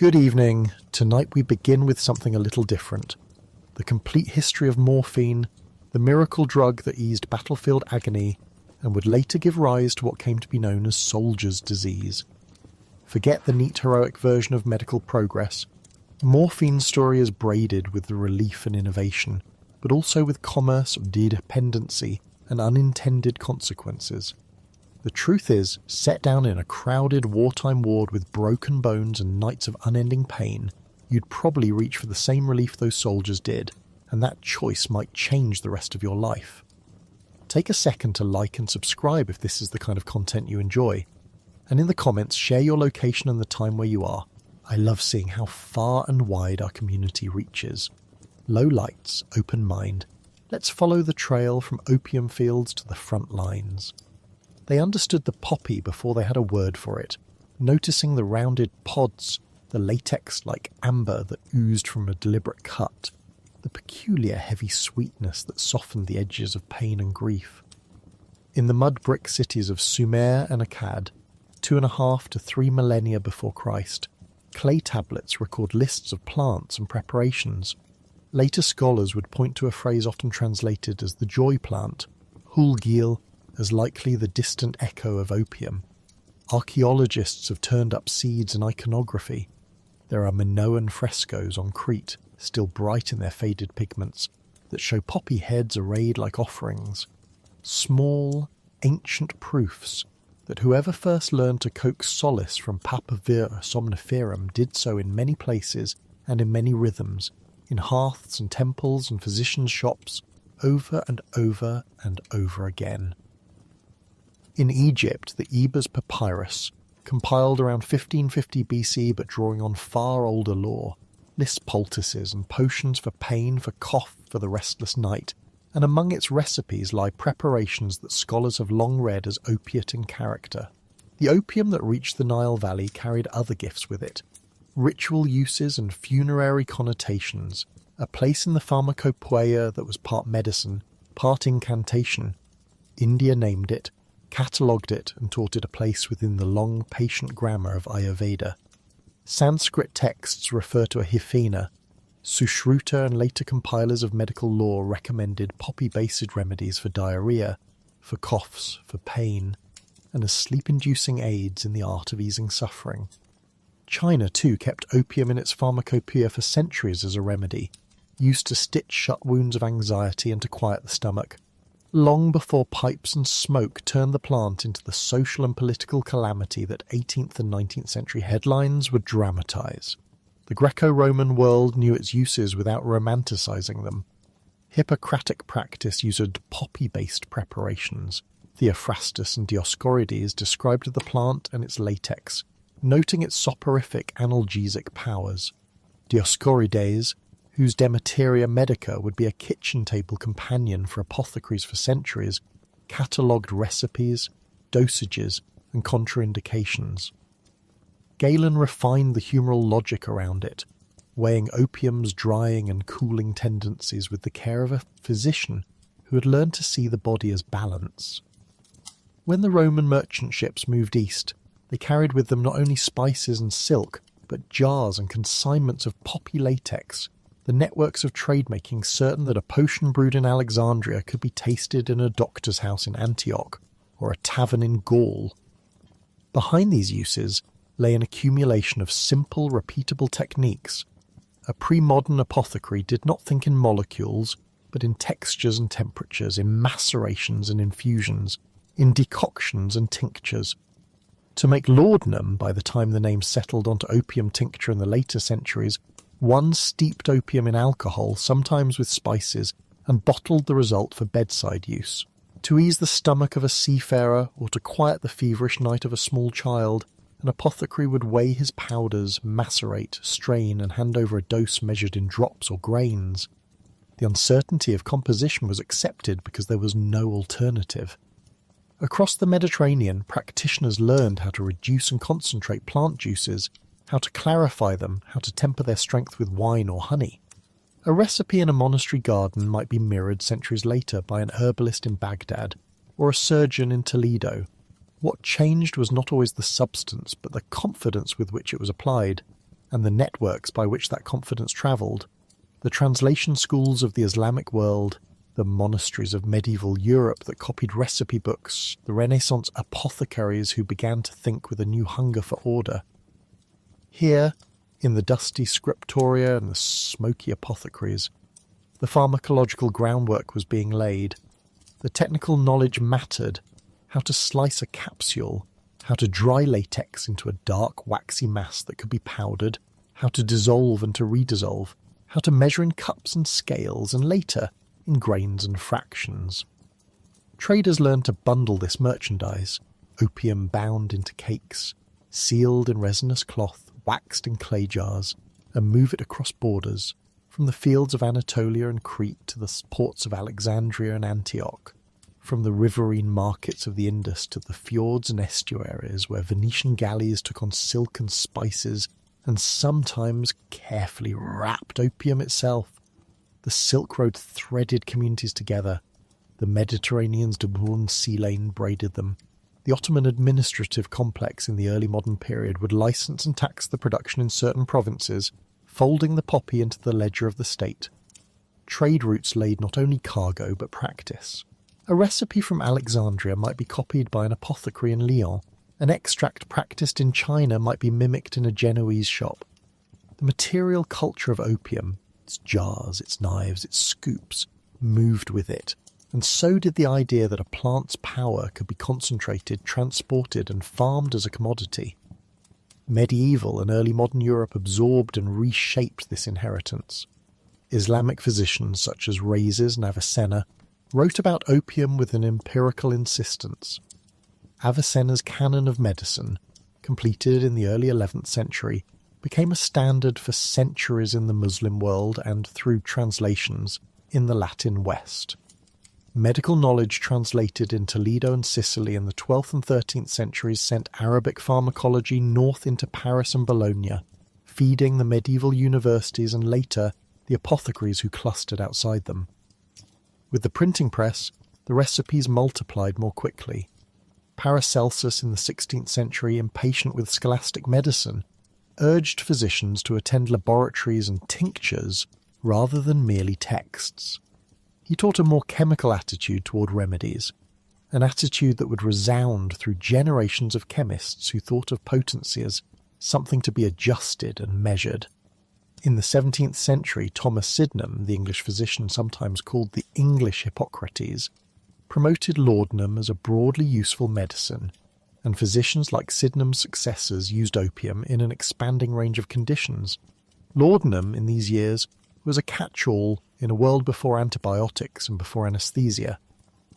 Good evening. Tonight we begin with something a little different. The complete history of morphine, the miracle drug that eased battlefield agony and would later give rise to what came to be known as soldier's disease. Forget the neat heroic version of medical progress. Morphine's story is braided with the relief and innovation, but also with commerce, dependency, and unintended consequences. The truth is, set down in a crowded wartime ward with broken bones and nights of unending pain, you'd probably reach for the same relief those soldiers did, and that choice might change the rest of your life. Take a second to like and subscribe if this is the kind of content you enjoy, and in the comments share your location and the time where you are. I love seeing how far and wide our community reaches. Low lights, open mind. Let's follow the trail from opium fields to the front lines. They understood the poppy before they had a word for it, noticing the rounded pods, the latex-like amber that oozed from a deliberate cut, the peculiar heavy sweetness that softened the edges of pain and grief. In the mud-brick cities of Sumer and Akkad, 2.5 to 3 millennia before Christ, clay tablets record lists of plants and preparations. Later scholars would point to a phrase often translated as the joy plant, hulgil, as likely the distant echo of opium. Archaeologists have turned up seeds in iconography. There are Minoan frescoes on Crete, still bright in their faded pigments, that show poppy heads arrayed like offerings. Small, ancient proofs that whoever first learned to coax solace from Papaver somniferum did so in many places and in many rhythms, in hearths and temples and physicians' shops, over and over and over again. In Egypt, the Ebers Papyrus, compiled around 1550 BC but drawing on far older lore, lists poultices and potions for pain, for cough, for the restless night, and among its recipes lie preparations that scholars have long read as opiate in character. The opium that reached the Nile Valley carried other gifts with it. Ritual uses and funerary connotations, a place in the pharmacopoeia that was part medicine, part incantation. India named it, catalogued it and taught it a place within the long, patient grammar of Ayurveda. Sanskrit texts refer to a hyphena. Sushruta and later compilers of medical lore recommended poppy-based remedies for diarrhea, for coughs, for pain, and as sleep-inducing aids in the art of easing suffering. China, too, kept opium in its pharmacopoeia for centuries as a remedy, used to stitch shut wounds of anxiety and to quiet the stomach, long before pipes and smoke turned the plant into the social and political calamity that 18th and 19th century headlines would dramatize. The Greco-Roman world knew its uses without romanticizing them. Hippocratic practice used poppy-based preparations. Theophrastus and Dioscorides described the plant and its latex, noting its soporific analgesic powers. Dioscorides, whose Demeteria Medica would be a kitchen table companion for apothecaries for centuries, catalogued recipes, dosages, and contraindications. Galen refined the humoral logic around it, weighing opium's drying and cooling tendencies with the care of a physician who had learned to see the body as balance. When the Roman merchant ships moved east, they carried with them not only spices and silk, but jars and consignments of poppy latex, the networks of trade making certain that a potion brewed in Alexandria could be tasted in a doctor's house in Antioch, or a tavern in Gaul. Behind these uses lay an accumulation of simple, repeatable techniques. A pre-modern apothecary did not think in molecules, but in textures and temperatures, in macerations and infusions, in decoctions and tinctures. To make laudanum, by the time the name settled onto opium tincture in the later centuries, one steeped opium in alcohol, sometimes with spices, and bottled the result for bedside use. To ease the stomach of a seafarer, or to quiet the feverish night of a small child, an apothecary would weigh his powders, macerate, strain, and hand over a dose measured in drops or grains. The uncertainty of composition was accepted because there was no alternative. Across the Mediterranean, practitioners learned how to reduce and concentrate plant juices, how to clarify them, how to temper their strength with wine or honey. A recipe in a monastery garden might be mirrored centuries later by an herbalist in Baghdad, or a surgeon in Toledo. What changed was not always the substance, but the confidence with which it was applied, and the networks by which that confidence travelled, the translation schools of the Islamic world, the monasteries of medieval Europe that copied recipe books, the Renaissance apothecaries who began to think with a new hunger for order. Here, in the dusty scriptoria and the smoky apothecaries, the pharmacological groundwork was being laid. The technical knowledge mattered: how to slice a capsule, how to dry latex into a dark, waxy mass that could be powdered, how to dissolve and to redissolve, how to measure in cups and scales, and later in grains and fractions. Traders learned to bundle this merchandise, opium bound into cakes, sealed in resinous cloth, waxed in clay jars, and move it across borders, from the fields of Anatolia and Crete to the ports of Alexandria and Antioch, from the riverine markets of the Indus to the fjords and estuaries where Venetian galleys took on silk and spices and sometimes carefully wrapped opium itself. The Silk Road threaded communities together. The Mediterranean's Daboon sea lane braided them. The Ottoman administrative complex in the early modern period would license and tax the production in certain provinces, folding the poppy into the ledger of the state. Trade routes laid not only cargo but practice. A recipe from Alexandria might be copied by an apothecary in Lyon. An extract practiced in China might be mimicked in a Genoese shop. The material culture of opium, its jars, its knives, its scoops, moved with it, and so did the idea that a plant's power could be concentrated, transported, and farmed as a commodity. Medieval and early modern Europe absorbed and reshaped this inheritance. Islamic physicians such as Rhazes and Avicenna wrote about opium with an empirical insistence. Avicenna's canon of medicine, completed in the early 11th century, became a standard for centuries in the Muslim world and, through translations, in the Latin West. Medical knowledge translated in Toledo and Sicily in the 12th and 13th centuries sent Arabic pharmacology north into Paris and Bologna, feeding the medieval universities and later the apothecaries who clustered outside them. With the printing press, the recipes multiplied more quickly. Paracelsus in the 16th century, impatient with scholastic medicine, urged physicians to attend laboratories and tinctures rather than merely texts. He taught a more chemical attitude toward remedies, an attitude that would resound through generations of chemists who thought of potency as something to be adjusted and measured. In the 17th century, Thomas Sydenham, the English physician sometimes called the English Hippocrates, promoted laudanum as a broadly useful medicine, and physicians like Sydenham's successors used opium in an expanding range of conditions. Laudanum, in these years, was a catch-all in a world before antibiotics and before anaesthesia,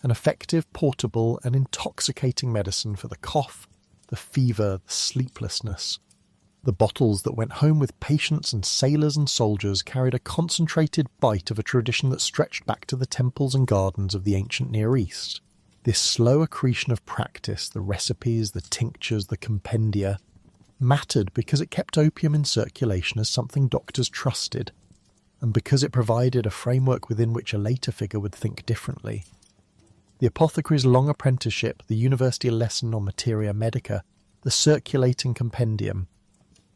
an effective, portable and intoxicating medicine for the cough, the fever, the sleeplessness. The bottles that went home with patients and sailors and soldiers carried a concentrated bite of a tradition that stretched back to the temples and gardens of the ancient Near East. This slow accretion of practice, the recipes, the tinctures, the compendia, mattered because it kept opium in circulation as something doctors trusted, and because it provided a framework within which a later figure would think differently. The apothecary's long apprenticeship, the university lesson on materia medica, the circulating compendium,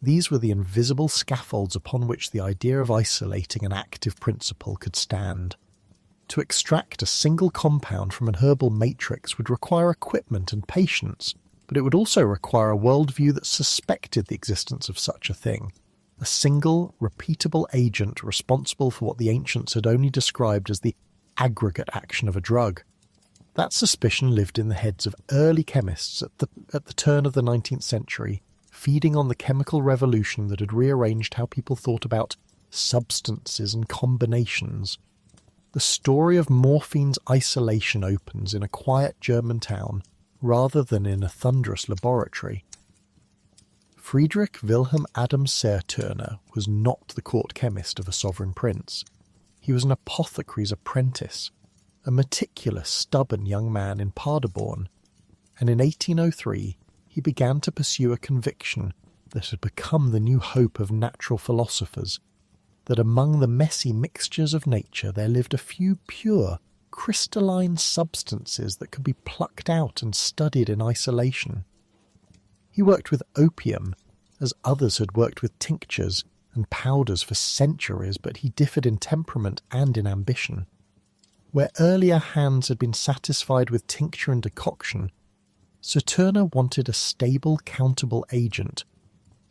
these were the invisible scaffolds upon which the idea of isolating an active principle could stand. To extract a single compound from an herbal matrix would require equipment and patience, but it would also require a worldview that suspected the existence of such a thing, a single, repeatable agent responsible for what the ancients had only described as the aggregate action of a drug. That suspicion lived in the heads of early chemists at the turn of the 19th century, feeding on the chemical revolution that had rearranged how people thought about substances and combinations. The story of morphine's isolation opens in a quiet German town rather than in a thunderous laboratory. Friedrich Wilhelm Adam Serturner was not the court chemist of a sovereign prince. He was an apothecary's apprentice, a meticulous, stubborn young man in Paderborn, and in 1803 he began to pursue a conviction that had become the new hope of natural philosophers, that among the messy mixtures of nature there lived a few pure, crystalline substances that could be plucked out and studied in isolation. He worked with opium as others had worked with tinctures and powders for centuries, but he differed in temperament and in ambition. Where earlier hands had been satisfied with tincture and decoction, Sir Turner wanted a stable, countable agent,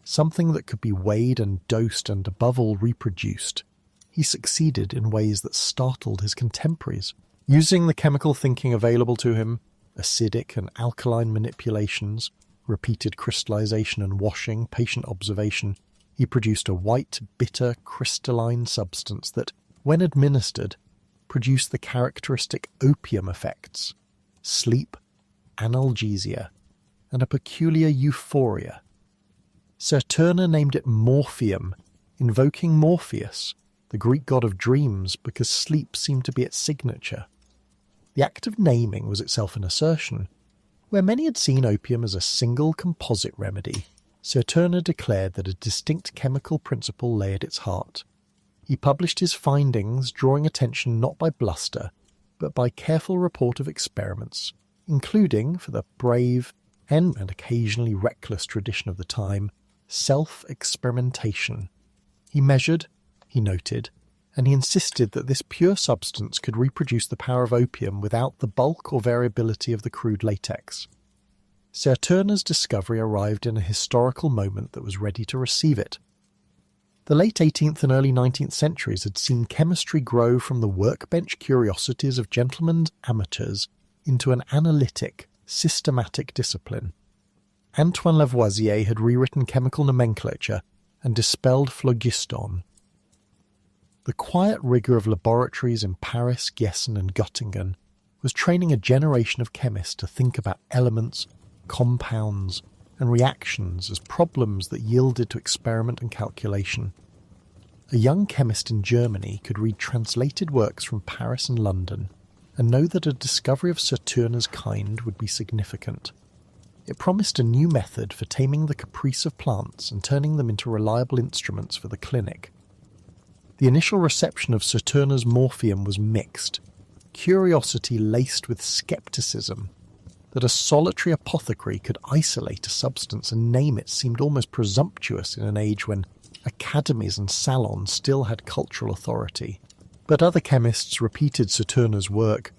something that could be weighed and dosed and above all reproduced. He succeeded in ways that startled his contemporaries. Using the chemical thinking available to him, acidic and alkaline manipulations, repeated crystallization and washing, patient observation, he produced a white, bitter, crystalline substance that, when administered, produced the characteristic opium effects: sleep, analgesia, and a peculiar euphoria. Sir Turner named it Morphium, invoking Morpheus, the Greek god of dreams, because sleep seemed to be its signature. The act of naming was itself an assertion. Where many had seen opium as a single composite remedy, Sir Turner declared that a distinct chemical principle lay at its heart. He published his findings, drawing attention not by bluster, but by careful report of experiments, including, for the brave and occasionally reckless tradition of the time, self-experimentation. He measured, he noted, and he insisted that this pure substance could reproduce the power of opium without the bulk or variability of the crude latex. Sir Turner's discovery arrived in a historical moment that was ready to receive it. The late 18th and early 19th centuries had seen chemistry grow from the workbench curiosities of gentlemen amateurs into an analytic, systematic discipline. Antoine Lavoisier had rewritten chemical nomenclature and dispelled phlogiston. The quiet rigour of laboratories in Paris, Giessen and Göttingen was training a generation of chemists to think about elements, compounds, and reactions as problems that yielded to experiment and calculation. A young chemist in Germany could read translated works from Paris and London and know that a discovery of Sir Turner's kind would be significant. It promised a new method for taming the caprice of plants and turning them into reliable instruments for the clinic. The initial reception of Sir Turner's morphium was mixed, curiosity laced with scepticism. That a solitary apothecary could isolate a substance and name it seemed almost presumptuous in an age when academies and salons still had cultural authority. But other chemists repeated Sir Turner's work,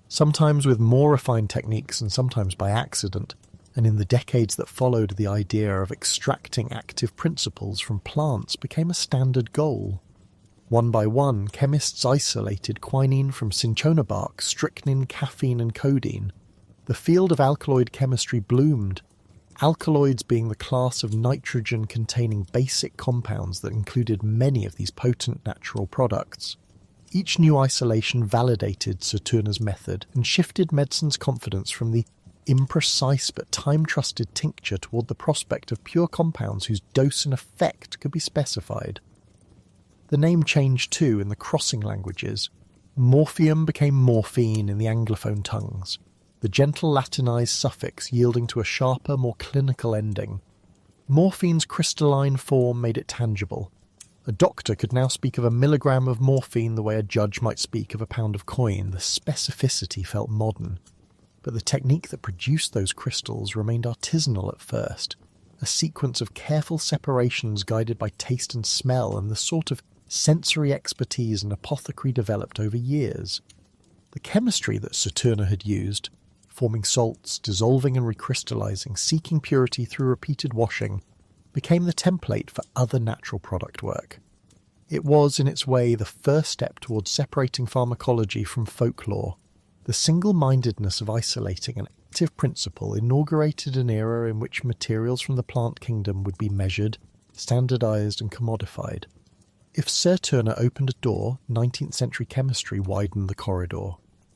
sometimes with more refined techniques and sometimes by accident, and in the decades that followed, the idea of extracting active principles from plants became a standard goal. One by one, chemists isolated quinine from cinchona bark, strychnine, caffeine and codeine. The field of alkaloid chemistry bloomed, alkaloids being the class of nitrogen-containing basic compounds that included many of these potent natural products. Each new isolation validated Sir Turner's method and shifted medicine's confidence from the imprecise but time-trusted tincture toward the prospect of pure compounds whose dose and effect could be specified. The name changed too in the crossing languages. Morphium became morphine in the Anglophone tongues, the gentle Latinized suffix yielding to a sharper, more clinical ending. Morphine's crystalline form made it tangible. A doctor could now speak of a milligram of morphine the way a judge might speak of a pound of coin. The specificity felt modern. But the technique that produced those crystals remained artisanal at first, a sequence of careful separations guided by taste and smell and the sort of sensory expertise an apothecary developed over years. The chemistry that Sir Turner had used, forming salts, dissolving and recrystallizing, seeking purity through repeated washing, became the template for other natural product work. It was, in its way, the first step towards separating pharmacology from folklore. The single-mindedness of isolating an active principle inaugurated an era in which materials from the plant kingdom would be measured, standardized and commodified. If Sir Turner opened a door, 19th century chemistry widened the corridor.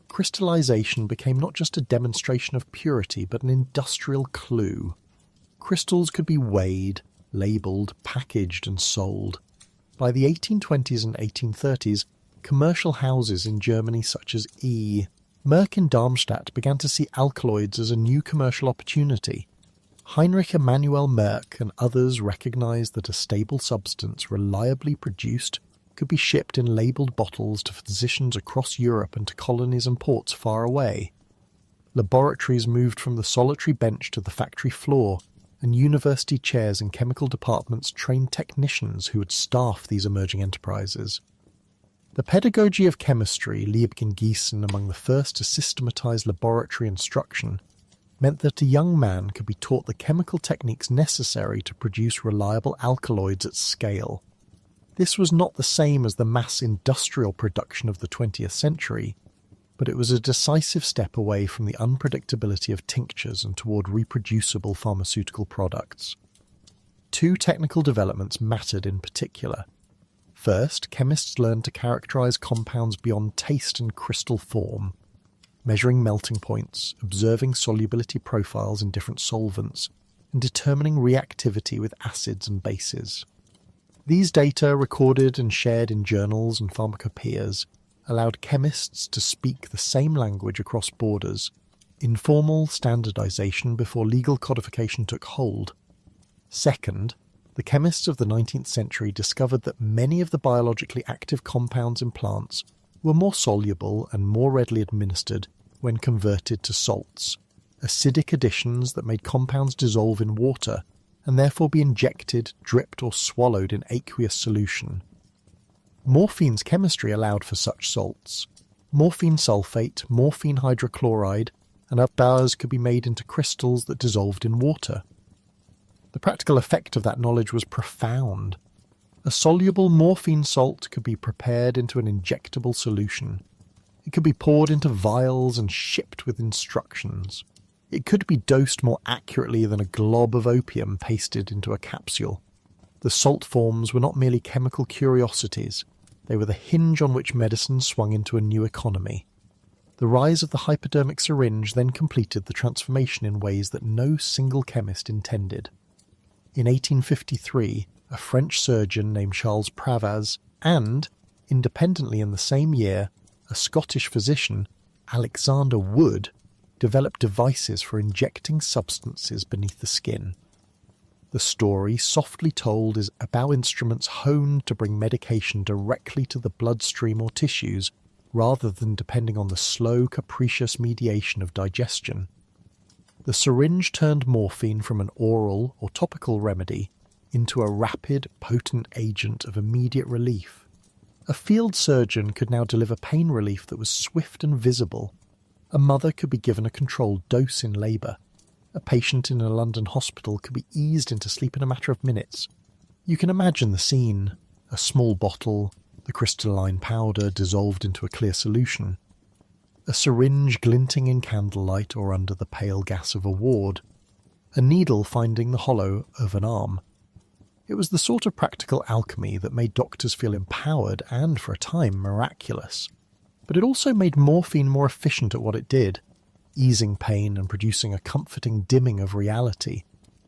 Crystallization became not just a demonstration of purity, but an industrial clue. Crystals could be weighed, labelled, packaged and sold. By the 1820s and 1830s, commercial houses in Germany such as E. Merck in Darmstadt began to see alkaloids as a new commercial opportunity. Heinrich Emanuel Merck and others recognized that a stable substance reliably produced could be shipped in labelled bottles to physicians across Europe and to colonies and ports far away. Laboratories moved from the solitary bench to the factory floor, and university chairs and chemical departments trained technicians who would staff these emerging enterprises. The pedagogy of chemistry, Liebig and Giessen among the first to systematize laboratory instruction, meant that a young man could be taught the chemical techniques necessary to produce reliable alkaloids at scale. This was not the same as the mass industrial production of the 20th century, but it was a decisive step away from the unpredictability of tinctures and toward reproducible pharmaceutical products. Two technical developments mattered in particular. First, chemists learned to characterize compounds beyond taste and crystal form, measuring melting points, observing solubility profiles in different solvents, and determining reactivity with acids and bases. These data, recorded and shared in journals and pharmacopoeias, allowed chemists to speak the same language across borders, informal standardization before legal codification took hold. Second, the chemists of the 19th century discovered that many of the biologically active compounds in plants were more soluble and more readily administered when converted to salts, acidic additions that made compounds dissolve in water and therefore be injected, dripped or swallowed in aqueous solution. Morphine's chemistry allowed for such salts. Morphine sulfate, morphine hydrochloride, and others could be made into crystals that dissolved in water. The practical effect of that knowledge was profound. A soluble morphine salt could be prepared into an injectable solution. It could be poured into vials and shipped with instructions. It could be dosed more accurately than a glob of opium pasted into a capsule. The salt forms were not merely chemical curiosities. They were the hinge on which medicine swung into a new economy. The rise of the hypodermic syringe then completed the transformation in ways that no single chemist intended. In 1853, a French surgeon named Charles Pravaz and, independently in the same year, a Scottish physician, Alexander Wood, developed devices for injecting substances beneath the skin. The story, softly told, is about instruments honed to bring medication directly to the bloodstream or tissues, rather than depending on the slow, capricious mediation of digestion. The syringe turned morphine from an oral or topical remedy into a rapid, potent agent of immediate relief. A field surgeon could now deliver pain relief that was swift and visible. A mother could be given a controlled dose in labour. A patient in a London hospital could be eased into sleep in a matter of minutes. You can imagine the scene: a small bottle, the crystalline powder dissolved into a clear solution, a syringe glinting in candlelight or under the pale gas of a ward, a needle finding the hollow of an arm. It was the sort of practical alchemy that made doctors feel empowered and, for a time, miraculous. But it also made morphine more efficient at what it did, easing pain and producing a comforting dimming of reality.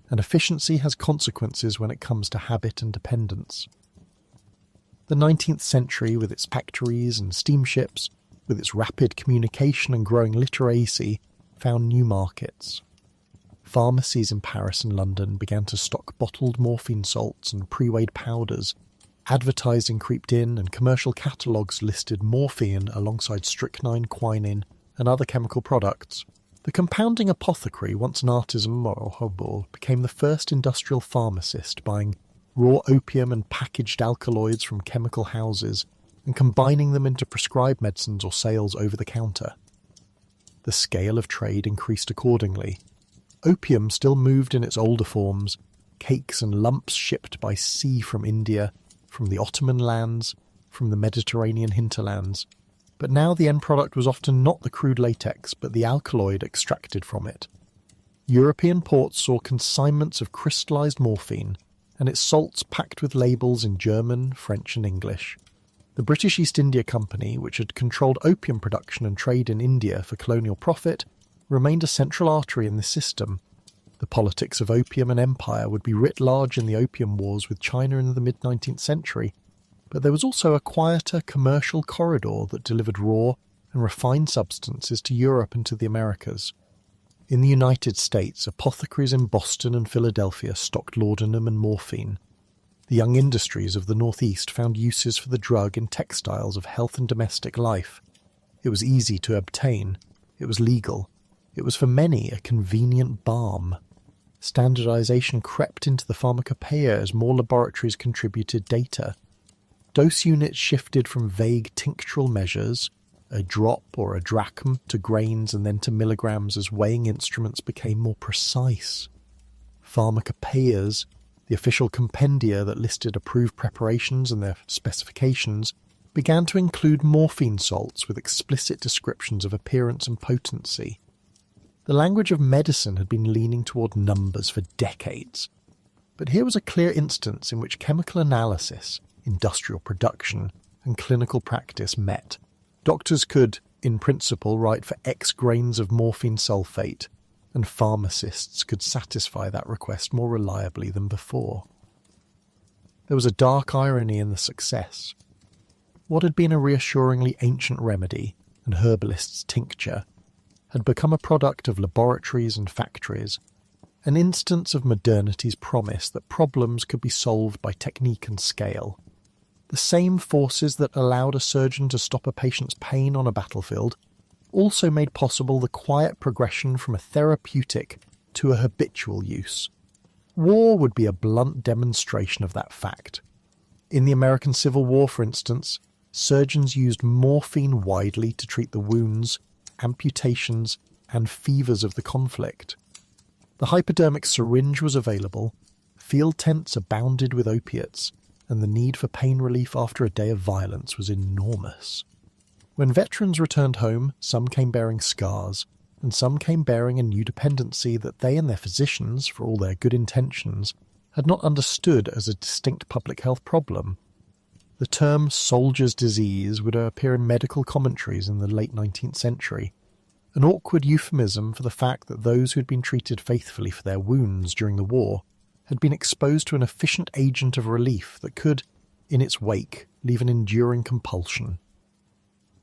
And efficiency has consequences when it comes to habit and dependence. The 19th century, with its factories and steamships, with its rapid communication and growing literacy, found new markets. Pharmacies in Paris and London began to stock bottled morphine salts and pre-weighed powders. Advertising creeped in, and commercial catalogues listed morphine alongside strychnine, quinine, and other chemical products. The compounding apothecary, once an artisan or hobo, became the first industrial pharmacist, buying raw opium and packaged alkaloids from chemical houses and combining them into prescribed medicines or sales over the counter. The scale of trade increased accordingly. Opium still moved in its older forms, cakes and lumps shipped by sea from India, from the Ottoman lands, from the Mediterranean hinterlands. But now the end product was often not the crude latex, but the alkaloid extracted from it. European ports saw consignments of crystallized morphine, and its salts packed with labels in German, French and English. The British East India Company, which had controlled opium production and trade in India for colonial profit, remained a central artery in this system. The politics of opium and empire would be writ large in the Opium Wars with China in the mid-19th century, but there was also a quieter commercial corridor that delivered raw and refined substances to Europe and to the Americas. In the United States, apothecaries in Boston and Philadelphia stocked laudanum and morphine. The young industries of the Northeast found uses for the drug in textiles of health and domestic life. It was easy to obtain. It was legal. It was for many a convenient balm. Standardization crept into the pharmacopoeia as more laboratories contributed data. Dose units shifted from vague tinctural measures, a drop or a drachm, to grains and then to milligrams as weighing instruments became more precise. Pharmacopoeias, the official compendia that listed approved preparations and their specifications, began to include morphine salts with explicit descriptions of appearance and potency. The language of medicine had been leaning toward numbers for decades, but here was a clear instance in which chemical analysis, industrial production, and clinical practice met. Doctors could, in principle, write for X grains of morphine sulfate, and pharmacists could satisfy that request more reliably than before. There was a dark irony in the success. What had been a reassuringly ancient remedy, an herbalist's tincture, had become a product of laboratories and factories, an instance of modernity's promise that problems could be solved by technique and scale. The same forces that allowed a surgeon to stop a patient's pain on a battlefield also made possible the quiet progression from a therapeutic to a habitual use. War would be a blunt demonstration of that fact. In the American Civil War, for instance, surgeons used morphine widely to treat the wounds, amputations, and fevers of the conflict. The hypodermic syringe was available, field tents abounded with opiates, and the need for pain relief after a day of violence was enormous. When veterans returned home, some came bearing scars, and some came bearing a new dependency that they and their physicians, for all their good intentions, had not understood as a distinct public health problem. The term soldier's disease would appear in medical commentaries in the late 19th century, an awkward euphemism for the fact that those who had been treated faithfully for their wounds during the war had been exposed to an efficient agent of relief that could, in its wake, leave an enduring compulsion.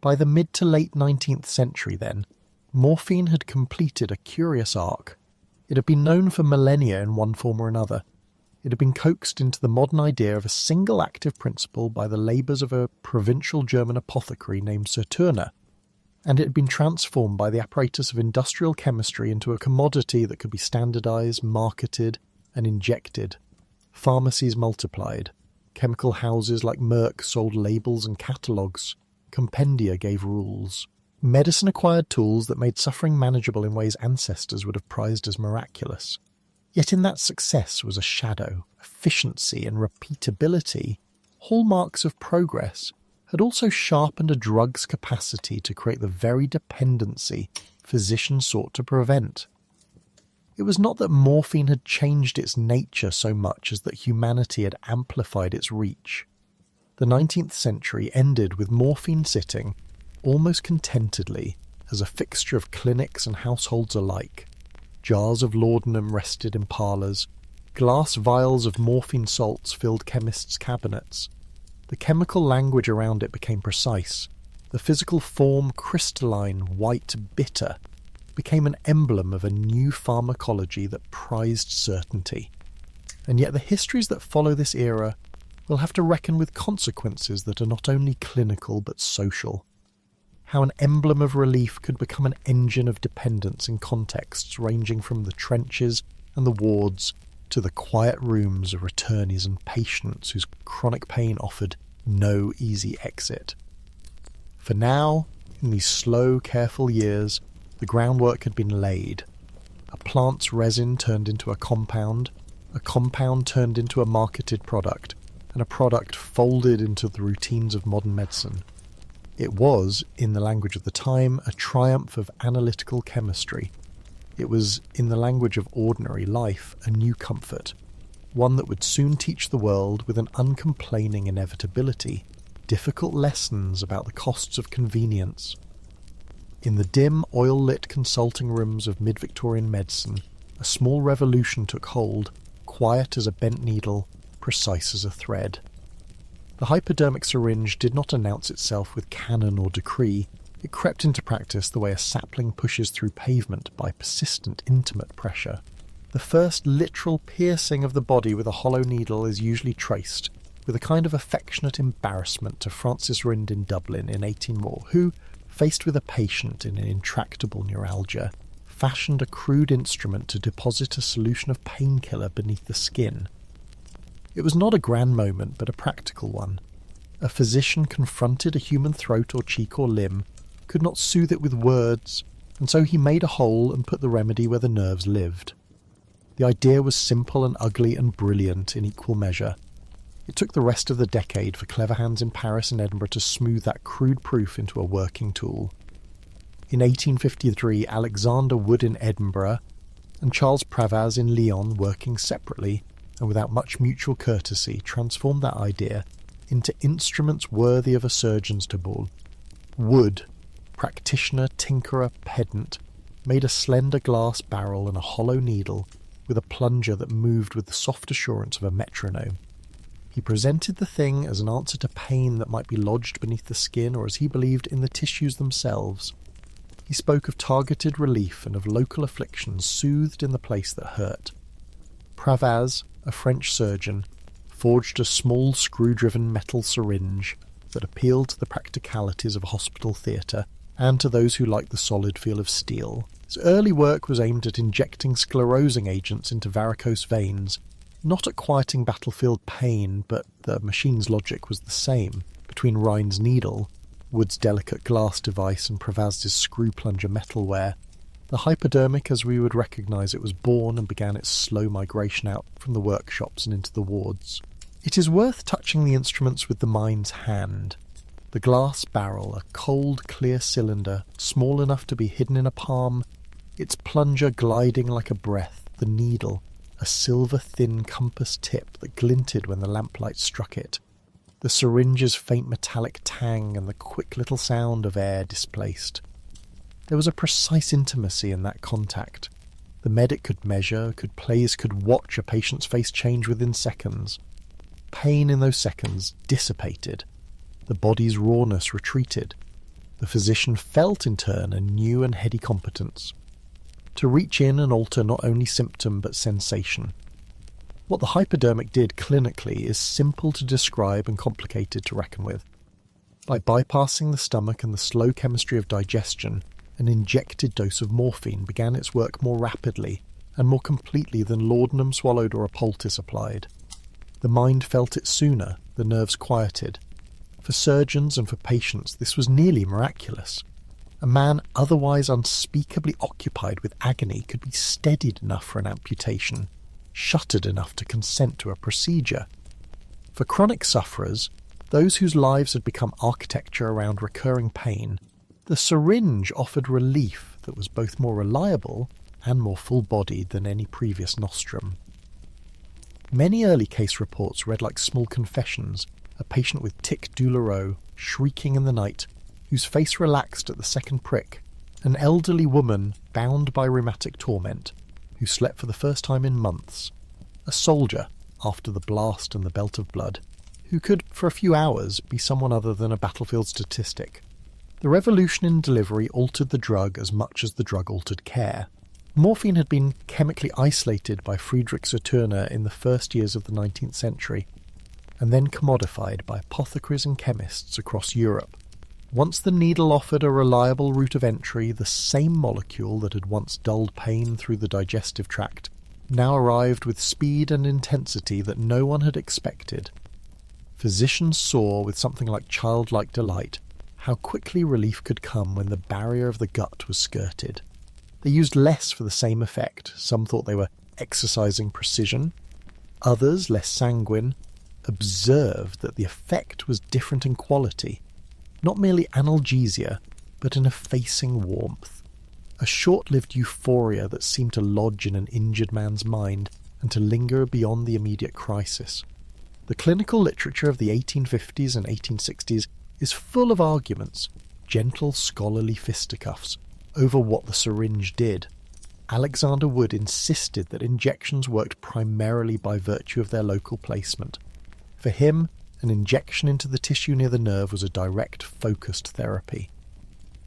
By the mid to late 19th century, then, morphine had completed a curious arc. It had been known for millennia in one form or another. It had been coaxed into the modern idea of a single active principle by the labours of a provincial German apothecary named Sir Turner, and it had been transformed by the apparatus of industrial chemistry into a commodity that could be standardised, marketed, and injected. Pharmacies multiplied. Chemical houses like Merck sold labels and catalogues. Compendia gave rules. Medicine acquired tools that made suffering manageable in ways ancestors would have prized as miraculous. Yet in that success was a shadow. Efficiency and repeatability, hallmarks of progress, had also sharpened a drug's capacity to create the very dependency physicians sought to prevent. It was not that morphine had changed its nature so much as that humanity had amplified its reach. The 19th century ended with morphine sitting, almost contentedly, as a fixture of clinics and households alike. Jars of laudanum rested in parlours. Glass vials of morphine salts filled chemists' cabinets. The chemical language around it became precise. The physical form, crystalline, white, bitter, became an emblem of a new pharmacology that prized certainty. And yet the histories that follow this era will have to reckon with consequences that are not only clinical but social. How an emblem of relief could become an engine of dependence in contexts ranging from the trenches and the wards to the quiet rooms of returnees and patients whose chronic pain offered no easy exit. For now, in these slow, careful years, the groundwork had been laid. A plant's resin turned into a compound turned into a marketed product, and a product folded into the routines of modern medicine. It was, in the language of the time, a triumph of analytical chemistry. It was, in the language of ordinary life, a new comfort, one that would soon teach the world, with an uncomplaining inevitability, difficult lessons about the costs of convenience. In the dim, oil-lit consulting rooms of mid-Victorian medicine, a small revolution took hold, quiet as a bent needle, precise as a thread. The hypodermic syringe did not announce itself with canon or decree. It crept into practice the way a sapling pushes through pavement by persistent, intimate pressure. The first literal piercing of the body with a hollow needle is usually traced, with a kind of affectionate embarrassment, to Francis Rind in Dublin in 18 Moore, who, faced with a patient in an intractable neuralgia, fashioned a crude instrument to deposit a solution of painkiller beneath the skin. It was not a grand moment, but a practical one. A physician confronted a human throat or cheek or limb, could not soothe it with words, and so he made a hole and put the remedy where the nerves lived. The idea was simple and ugly and brilliant in equal measure. It took the rest of the decade for clever hands in Paris and Edinburgh to smooth that crude proof into a working tool. In 1853, Alexander Wood in Edinburgh and Charles Pravaz in Lyon, working separately and without much mutual courtesy, transformed that idea into instruments worthy of a surgeon's tableau. Wood, practitioner, tinkerer, pedant, made a slender glass barrel and a hollow needle with a plunger that moved with the soft assurance of a metronome. He presented the thing as an answer to pain that might be lodged beneath the skin, or as he believed, in the tissues themselves. He spoke of targeted relief and of local afflictions soothed in the place that hurt. Pravaz, a French surgeon, forged a small screw-driven metal syringe that appealed to the practicalities of a hospital theatre and to those who liked the solid feel of steel. His early work was aimed at injecting sclerosing agents into varicose veins, not at quieting battlefield pain, but the machine's logic was the same. Between Rhine's needle, Wood's delicate glass device, and Pravaz's screw-plunger metalware, the hypodermic as we would recognise it was born and began its slow migration out from the workshops and into the wards. It is worth touching the instruments with the mind's hand. The glass barrel, a cold, clear cylinder, small enough to be hidden in a palm, its plunger gliding like a breath, the needle, a silver-thin compass tip that glinted when the lamplight struck it, the syringe's faint metallic tang and the quick little sound of air displaced. There was a precise intimacy in that contact. The medic could measure, could place, could watch a patient's face change within seconds. Pain in those seconds dissipated. The body's rawness retreated. The physician felt in turn a new and heady competence to reach in and alter not only symptom but sensation. What the hypodermic did clinically is simple to describe and complicated to reckon with. By bypassing the stomach and the slow chemistry of digestion, an injected dose of morphine began its work more rapidly and more completely than laudanum swallowed or a poultice applied. The mind felt it sooner, the nerves quieted. For surgeons and for patients, this was nearly miraculous. A man otherwise unspeakably occupied with agony could be steadied enough for an amputation, shuttered enough to consent to a procedure. For chronic sufferers, those whose lives had become architecture around recurring pain, the syringe offered relief that was both more reliable and more full-bodied than any previous nostrum. Many early case reports read like small confessions, a patient with tic douloureux, shrieking in the night, whose face relaxed at the second prick, an elderly woman bound by rheumatic torment, who slept for the first time in months, a soldier after the blast and the belt of blood, who could, for a few hours, be someone other than a battlefield statistic. The revolution in delivery altered the drug as much as the drug altered care. Morphine had been chemically isolated by Friedrich Saturner in the first years of the 19th century, and then commodified by apothecaries and chemists across Europe. Once the needle offered a reliable route of entry, the same molecule that had once dulled pain through the digestive tract now arrived with speed and intensity that no one had expected. Physicians saw with something like childlike delight how quickly relief could come when the barrier of the gut was skirted. They used less for the same effect. Some thought they were exercising precision. Others, less sanguine, observed that the effect was different in quality. Not merely analgesia, but an effacing warmth. A short-lived euphoria that seemed to lodge in an injured man's mind and to linger beyond the immediate crisis. The clinical literature of the 1850s and 1860s is full of arguments, gentle scholarly fisticuffs, over what the syringe did. Alexander Wood insisted that injections worked primarily by virtue of their local placement. For him, an injection into the tissue near the nerve was a direct, focused therapy.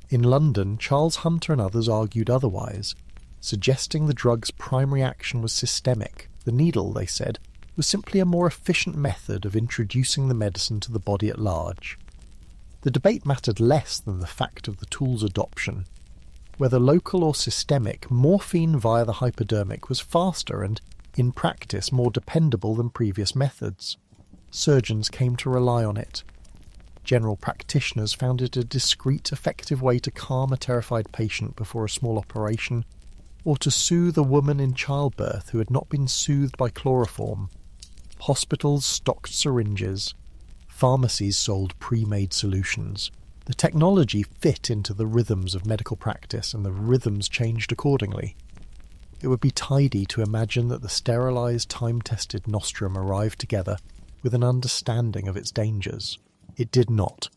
In London, Charles Hunter and others argued otherwise, suggesting the drug's primary action was systemic. The needle, they said, was simply a more efficient method of introducing the medicine to the body at large. The debate mattered less than the fact of the tool's adoption. Whether local or systemic, morphine via the hypodermic was faster and, in practice, more dependable than previous methods. Surgeons came to rely on it. General practitioners found it a discreet, effective way to calm a terrified patient before a small operation, or to soothe a woman in childbirth who had not been soothed by chloroform. Hospitals stocked syringes. Pharmacies sold pre-made solutions. The technology fit into the rhythms of medical practice, and the rhythms changed accordingly. It would be tidy to imagine that the sterilized, time-tested nostrum arrived together with an understanding of its dangers. It did not.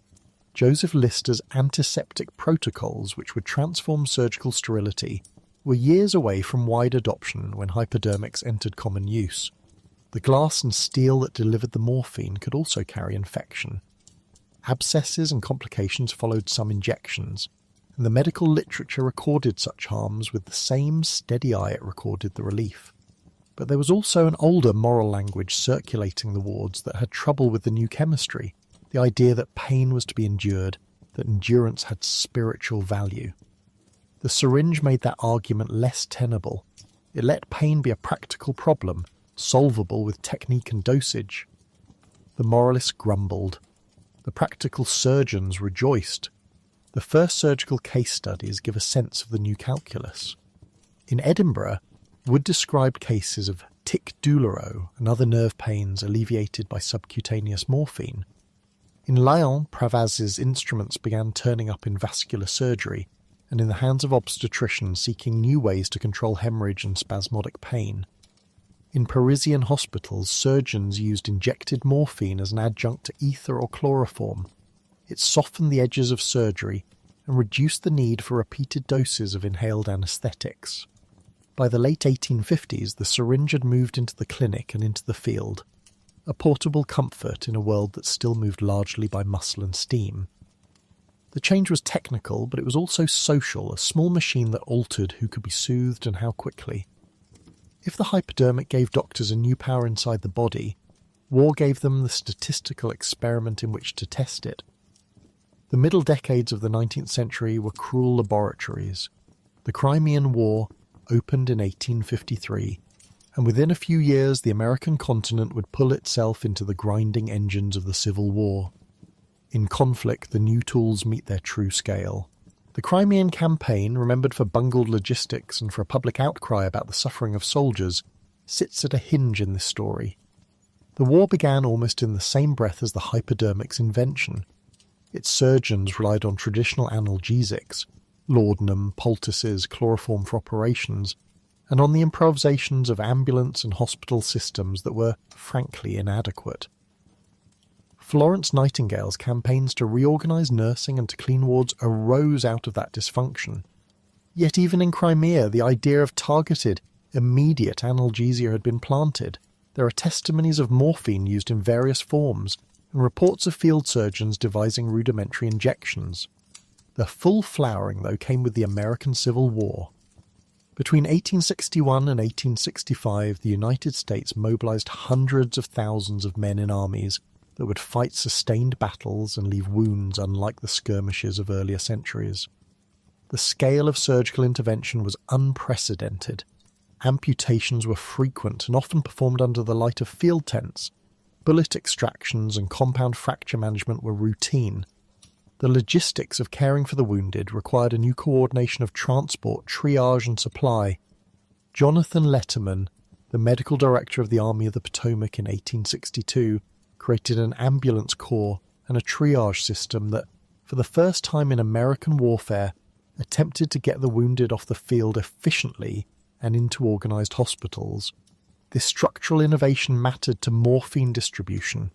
Joseph Lister's antiseptic protocols, which would transform surgical sterility, were years away from wide adoption when hypodermics entered common use. The glass and steel that delivered the morphine could also carry infection. Abscesses and complications followed some injections, and the medical literature recorded such harms with the same steady eye it recorded the relief. But there was also an older moral language circulating the wards that had trouble with the new chemistry, the idea that pain was to be endured, that endurance had spiritual value. The syringe made that argument less tenable. It let pain be a practical problem, solvable with technique and dosage. The moralists grumbled. The practical surgeons rejoiced. The first surgical case studies give a sense of the new calculus. In Edinburgh, Wood described cases of tic douloureux and other nerve pains alleviated by subcutaneous morphine. In Lyon, Pravaz's instruments began turning up in vascular surgery and in the hands of obstetricians seeking new ways to control hemorrhage and spasmodic pain. In Parisian hospitals, surgeons used injected morphine as an adjunct to ether or chloroform. It softened the edges of surgery and reduced the need for repeated doses of inhaled anaesthetics. By the late 1850s, the syringe had moved into the clinic and into the field, a portable comfort in a world that still moved largely by muscle and steam. The change was technical, but it was also social, a small machine that altered who could be soothed and how quickly. If the hypodermic gave doctors a new power inside the body, war gave them the statistical experiment in which to test it. The middle decades of the 19th century were cruel laboratories. The Crimean War opened in 1853, and within a few years the American continent would pull itself into the grinding engines of the Civil War. In conflict, the new tools meet their true scale. The Crimean Campaign, remembered for bungled logistics and for a public outcry about the suffering of soldiers, sits at a hinge in this story. The war began almost in the same breath as the hypodermic's invention. Its surgeons relied on traditional analgesics, laudanum, poultices, chloroform for operations, and on the improvisations of ambulance and hospital systems that were, frankly, inadequate. Florence Nightingale's campaigns to reorganise nursing and to clean wards arose out of that dysfunction. Yet even in Crimea, the idea of targeted, immediate analgesia had been planted. There are testimonies of morphine used in various forms, and reports of field surgeons devising rudimentary injections. The full flowering, though, came with the American Civil War. Between 1861 and 1865, the United States mobilized hundreds of thousands of men in armies that would fight sustained battles and leave wounds unlike the skirmishes of earlier centuries. The scale of surgical intervention was unprecedented. Amputations were frequent and often performed under the light of field tents. Bullet extractions and compound fracture management were routine. The logistics of caring for the wounded required a new coordination of transport, triage and supply. Jonathan Letterman, the medical director of the Army of the Potomac in 1862, created an ambulance corps and a triage system that, for the first time in American warfare, attempted to get the wounded off the field efficiently and into organised hospitals. This structural innovation mattered to morphine distribution.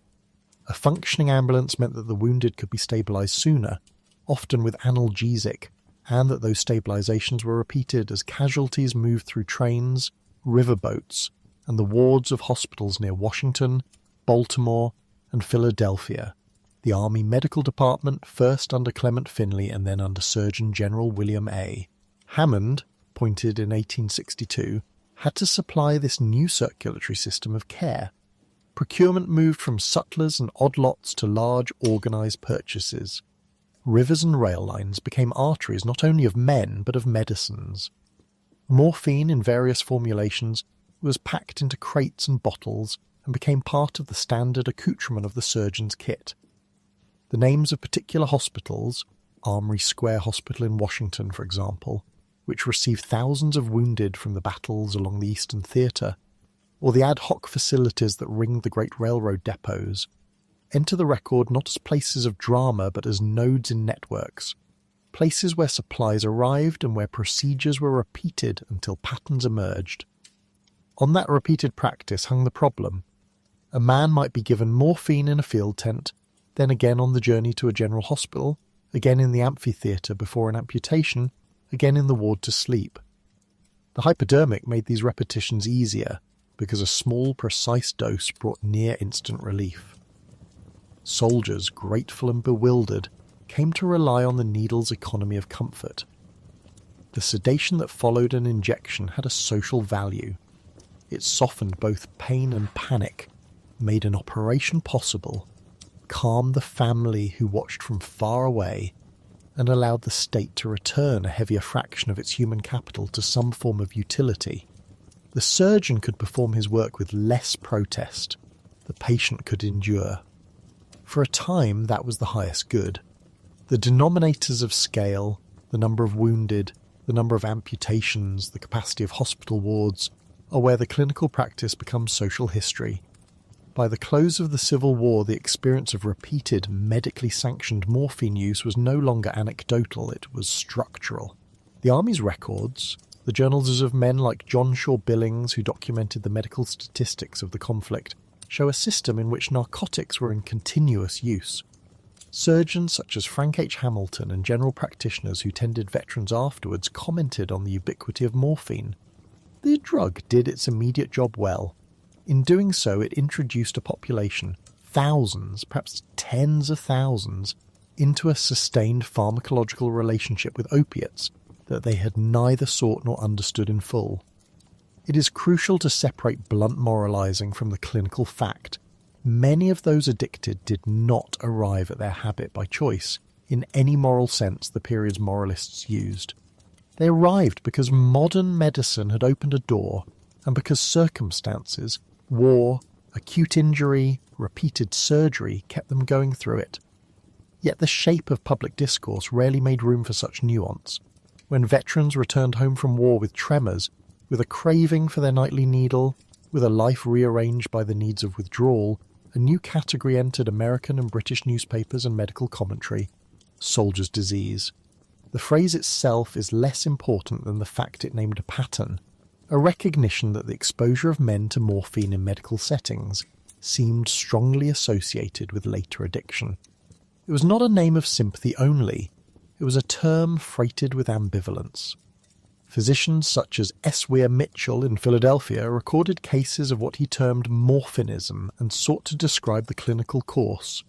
A functioning ambulance meant that the wounded could be stabilised sooner, often with analgesic, and that those stabilisations were repeated as casualties moved through trains, riverboats, and the wards of hospitals near Washington, Baltimore, and Philadelphia. The Army Medical Department, first under Clement Finley and then under Surgeon General William A. Hammond, appointed in 1862, had to supply this new circulatory system of care. Procurement moved from sutlers and odd lots to large organised purchases. rivers and rail lines became arteries not only of men but of medicines. Morphine in various formulations was packed into crates and bottles and became part of the standard accoutrement of the surgeon's kit. The names of particular hospitals, Armory Square Hospital in Washington, for example, which received thousands of wounded from the battles along the Eastern Theatre, or the ad hoc facilities that ringed the great railroad depots, enter the record not as places of drama but as nodes in networks, places where supplies arrived and where procedures were repeated until patterns emerged. On that repeated practice hung the problem. A man might be given morphine in a field tent, then again on the journey to a general hospital, again in the amphitheatre before an amputation, again in the ward to sleep. The hypodermic made these repetitions easier because a small, precise dose brought near instant relief. Soldiers, grateful and bewildered, came to rely on the needle's economy of comfort. The sedation that followed an injection had a social value. It softened both pain and panic, made an operation possible, calmed the family who watched from far away, and allowed the state to return a heavier fraction of its human capital to some form of utility. The surgeon could perform his work with less protest. The patient could endure. For a time, that was the highest good. The denominators of scale, the number of wounded, the number of amputations, the capacity of hospital wards, are where the clinical practice becomes social history. By the close of the Civil War, the experience of repeated, medically sanctioned morphine use was no longer anecdotal, it was structural. The Army's records, the journals of men like John Shaw Billings, who documented the medical statistics of the conflict, show a system in which narcotics were in continuous use. Surgeons such as Frank H. Hamilton and general practitioners who tended veterans afterwards commented on the ubiquity of morphine. The drug did its immediate job well. In doing so, it introduced a population, thousands, perhaps tens of thousands, into a sustained pharmacological relationship with opiates that they had neither sought nor understood in full. It is crucial to separate blunt moralizing from the clinical fact. Many of those addicted did not arrive at their habit by choice, in any moral sense the period's moralists used. They arrived because modern medicine had opened a door, and because circumstances, war, acute injury, repeated surgery kept them going through it. Yet the shape of public discourse rarely made room for such nuance. When veterans returned home from war with tremors, with a craving for their nightly needle, with a life rearranged by the needs of withdrawal, a new category entered American and British newspapers and medical commentary: soldier's disease. The phrase itself is less important than the fact it named a pattern, a recognition that the exposure of men to morphine in medical settings seemed strongly associated with later addiction. It was not a name of sympathy only, it was a term freighted with ambivalence. Physicians such as S. Weir Mitchell in Philadelphia recorded cases of what he termed morphinism and sought to describe the clinical course,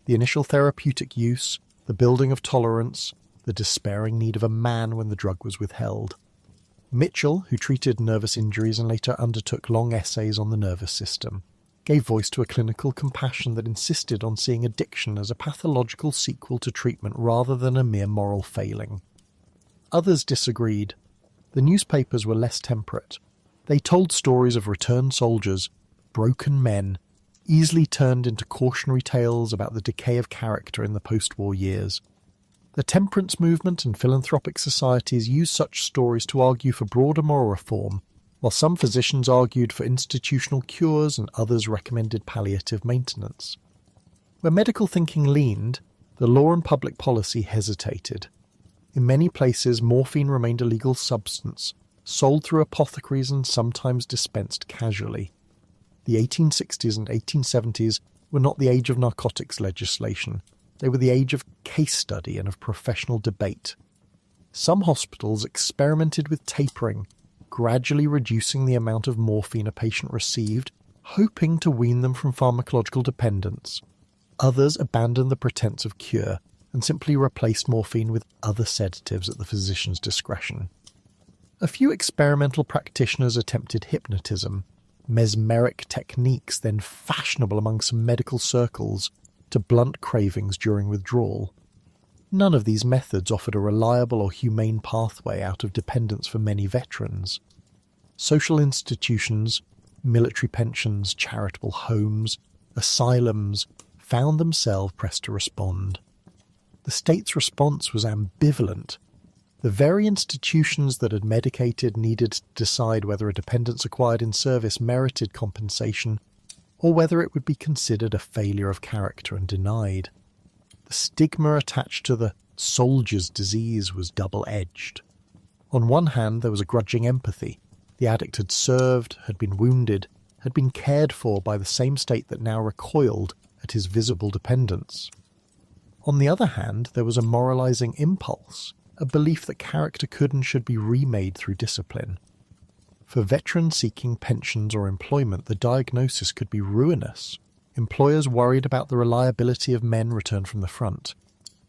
the initial therapeutic use, the building of tolerance, the despairing need of a man when the drug was withheld. Mitchell, who treated nervous injuries and later undertook long essays on the nervous system, gave voice to a clinical compassion that insisted on seeing addiction as a pathological sequel to treatment rather than a mere moral failing. Others disagreed. The newspapers were less temperate. They told stories of returned soldiers, broken men, easily turned into cautionary tales about the decay of character in the post-war years. The temperance movement and philanthropic societies used such stories to argue for broader moral reform, while some physicians argued for institutional cures and others recommended palliative maintenance. Where medical thinking leaned, the law and public policy hesitated. In many places, morphine remained a legal substance, sold through apothecaries and sometimes dispensed casually. The 1860s and 1870s were not the age of narcotics legislation. They were the age of case study and of professional debate. Some hospitals experimented with tapering, gradually reducing the amount of morphine a patient received, hoping to wean them from pharmacological dependence. Others abandoned the pretense of cure and simply replaced morphine with other sedatives at the physician's discretion. A few experimental practitioners attempted hypnotism, mesmeric techniques then fashionable among some medical circles, to blunt cravings during withdrawal. None of these methods offered a reliable or humane pathway out of dependence for many veterans. Social institutions, military pensions, charitable homes, asylums found themselves pressed to respond. The state's response was ambivalent. The very institutions that had medicated needed to decide whether a dependence acquired in service merited compensation or whether it would be considered a failure of character and denied. The stigma attached to the soldier's disease was double-edged. On one hand, there was a grudging empathy. The addict had served, had been wounded, had been cared for by the same state that now recoiled at his visible dependence. On the other hand, there was a moralizing impulse, a belief that character could and should be remade through discipline. For veterans seeking pensions or employment, the diagnosis could be ruinous. Employers worried about the reliability of men returned from the front.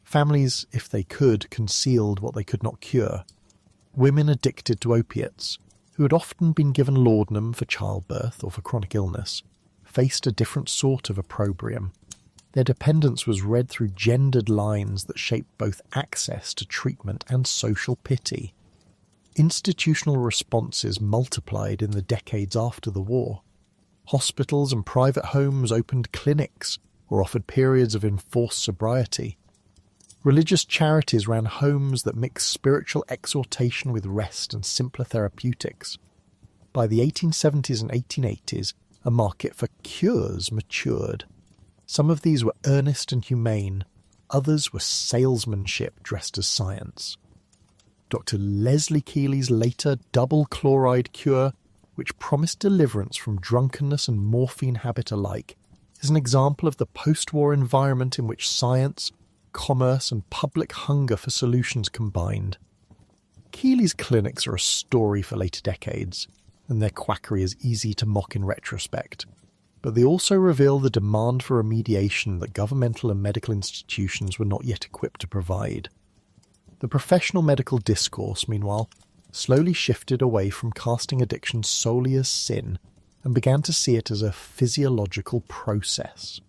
Families, if they could, concealed what they could not cure. Women addicted to opiates, who had often been given laudanum for childbirth or for chronic illness, faced a different sort of opprobrium. Their dependence was read through gendered lines that shaped both access to treatment and social pity. Institutional responses multiplied in the decades after the war. Hospitals and private homes opened clinics or offered periods of enforced sobriety. Religious charities ran homes that mixed spiritual exhortation with rest and simpler therapeutics. By the 1870s and 1880s, a market for cures matured. Some of these were earnest and humane, others were salesmanship dressed as science. Dr. Leslie Keely's later double chloride cure, which promised deliverance from drunkenness and morphine habit alike, is an example of the post-war environment in which science, commerce and public hunger for solutions combined. Keely's clinics are a story for later decades, and their quackery is easy to mock in retrospect. But they also reveal the demand for remediation that governmental and medical institutions were not yet equipped to provide. The professional medical discourse, meanwhile, slowly shifted away from casting addiction solely as sin and began to see it as a physiological process.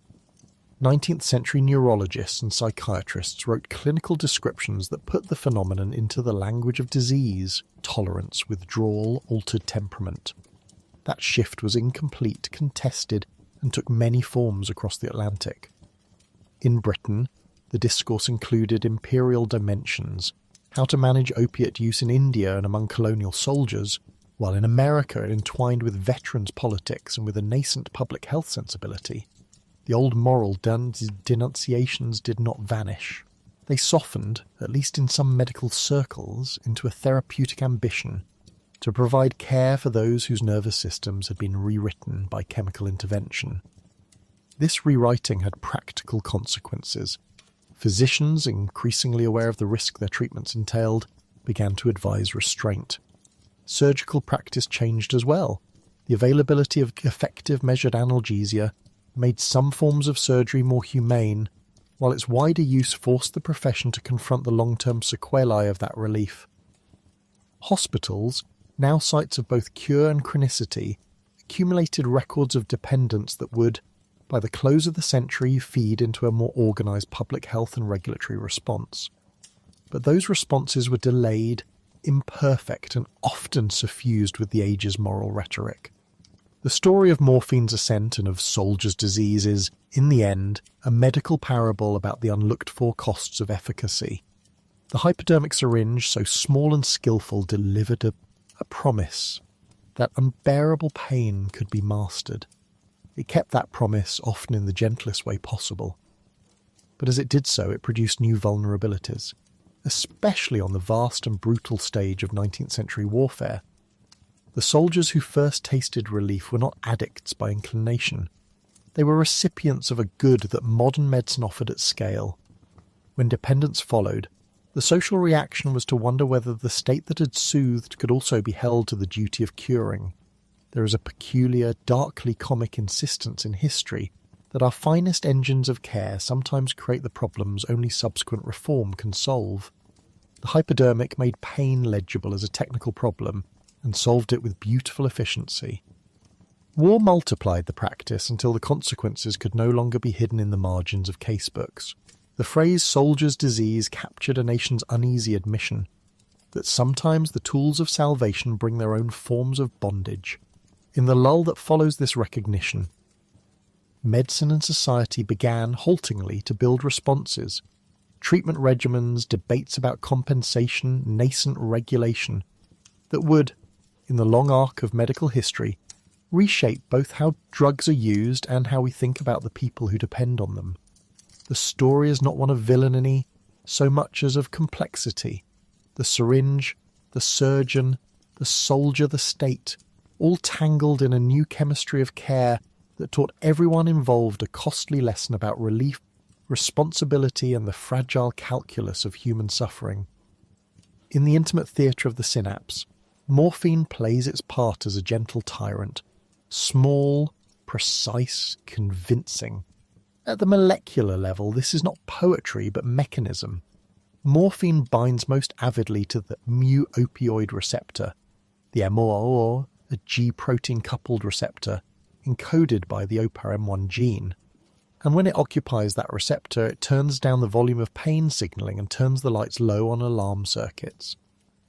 19th century neurologists and psychiatrists wrote clinical descriptions that put the phenomenon into the language of disease, tolerance, withdrawal, altered temperament. That shift was incomplete, contested, and took many forms across the Atlantic. In Britain, the discourse included imperial dimensions, how to manage opiate use in India and among colonial soldiers, while in America it entwined with veterans' politics and with a nascent public health sensibility. The old moral denunciations did not vanish. They softened, at least in some medical circles, into a therapeutic ambition to provide care for those whose nervous systems had been rewritten by chemical intervention. This rewriting had practical consequences. Physicians, increasingly aware of the risk their treatments entailed, began to advise restraint. Surgical practice changed as well. The availability of effective measured analgesia made some forms of surgery more humane, while its wider use forced the profession to confront the long-term sequelae of that relief. Hospitals, now sites of both cure and chronicity, accumulated records of dependence that would, by the close of the century, feed into a more organised public health and regulatory response. But those responses were delayed, imperfect, and often suffused with the age's moral rhetoric. The story of morphine's ascent and of soldier's disease is, in the end, a medical parable about the unlooked-for costs of efficacy. The hypodermic syringe, so small and skillful, delivered a promise that unbearable pain could be mastered. It kept that promise, often in the gentlest way possible. But as it did so, it produced new vulnerabilities, especially on the vast and brutal stage of 19th century warfare. The soldiers who first tasted relief were not addicts by inclination. They were recipients of a good that modern medicine offered at scale. When dependence followed, the social reaction was to wonder whether the state that had soothed could also be held to the duty of curing. There is a peculiar, darkly comic insistence in history that our finest engines of care sometimes create the problems only subsequent reform can solve. The hypodermic made pain legible as a technical problem and solved it with beautiful efficiency. War multiplied the practice until the consequences could no longer be hidden in the margins of casebooks. The phrase soldier's disease captured a nation's uneasy admission that sometimes the tools of salvation bring their own forms of bondage. In the lull that follows this recognition, medicine and society began, haltingly, to build responses. Treatment regimens, debates about compensation, nascent regulation, that would, in the long arc of medical history, reshape both how drugs are used and how we think about the people who depend on them. The story is not one of villainy so much as of complexity. The syringe, the surgeon, the soldier, the state, all tangled in a new chemistry of care that taught everyone involved a costly lesson about relief, responsibility, and the fragile calculus of human suffering. In the intimate theatre of the synapse, morphine plays its part as a gentle tyrant, small, precise, convincing. At the molecular level, this is not poetry but mechanism. Morphine binds most avidly to the mu-opioid receptor, the MOR, a G-protein coupled receptor, encoded by the OPAR-M1 gene. And when it occupies that receptor, it turns down the volume of pain signalling and turns the lights low on alarm circuits.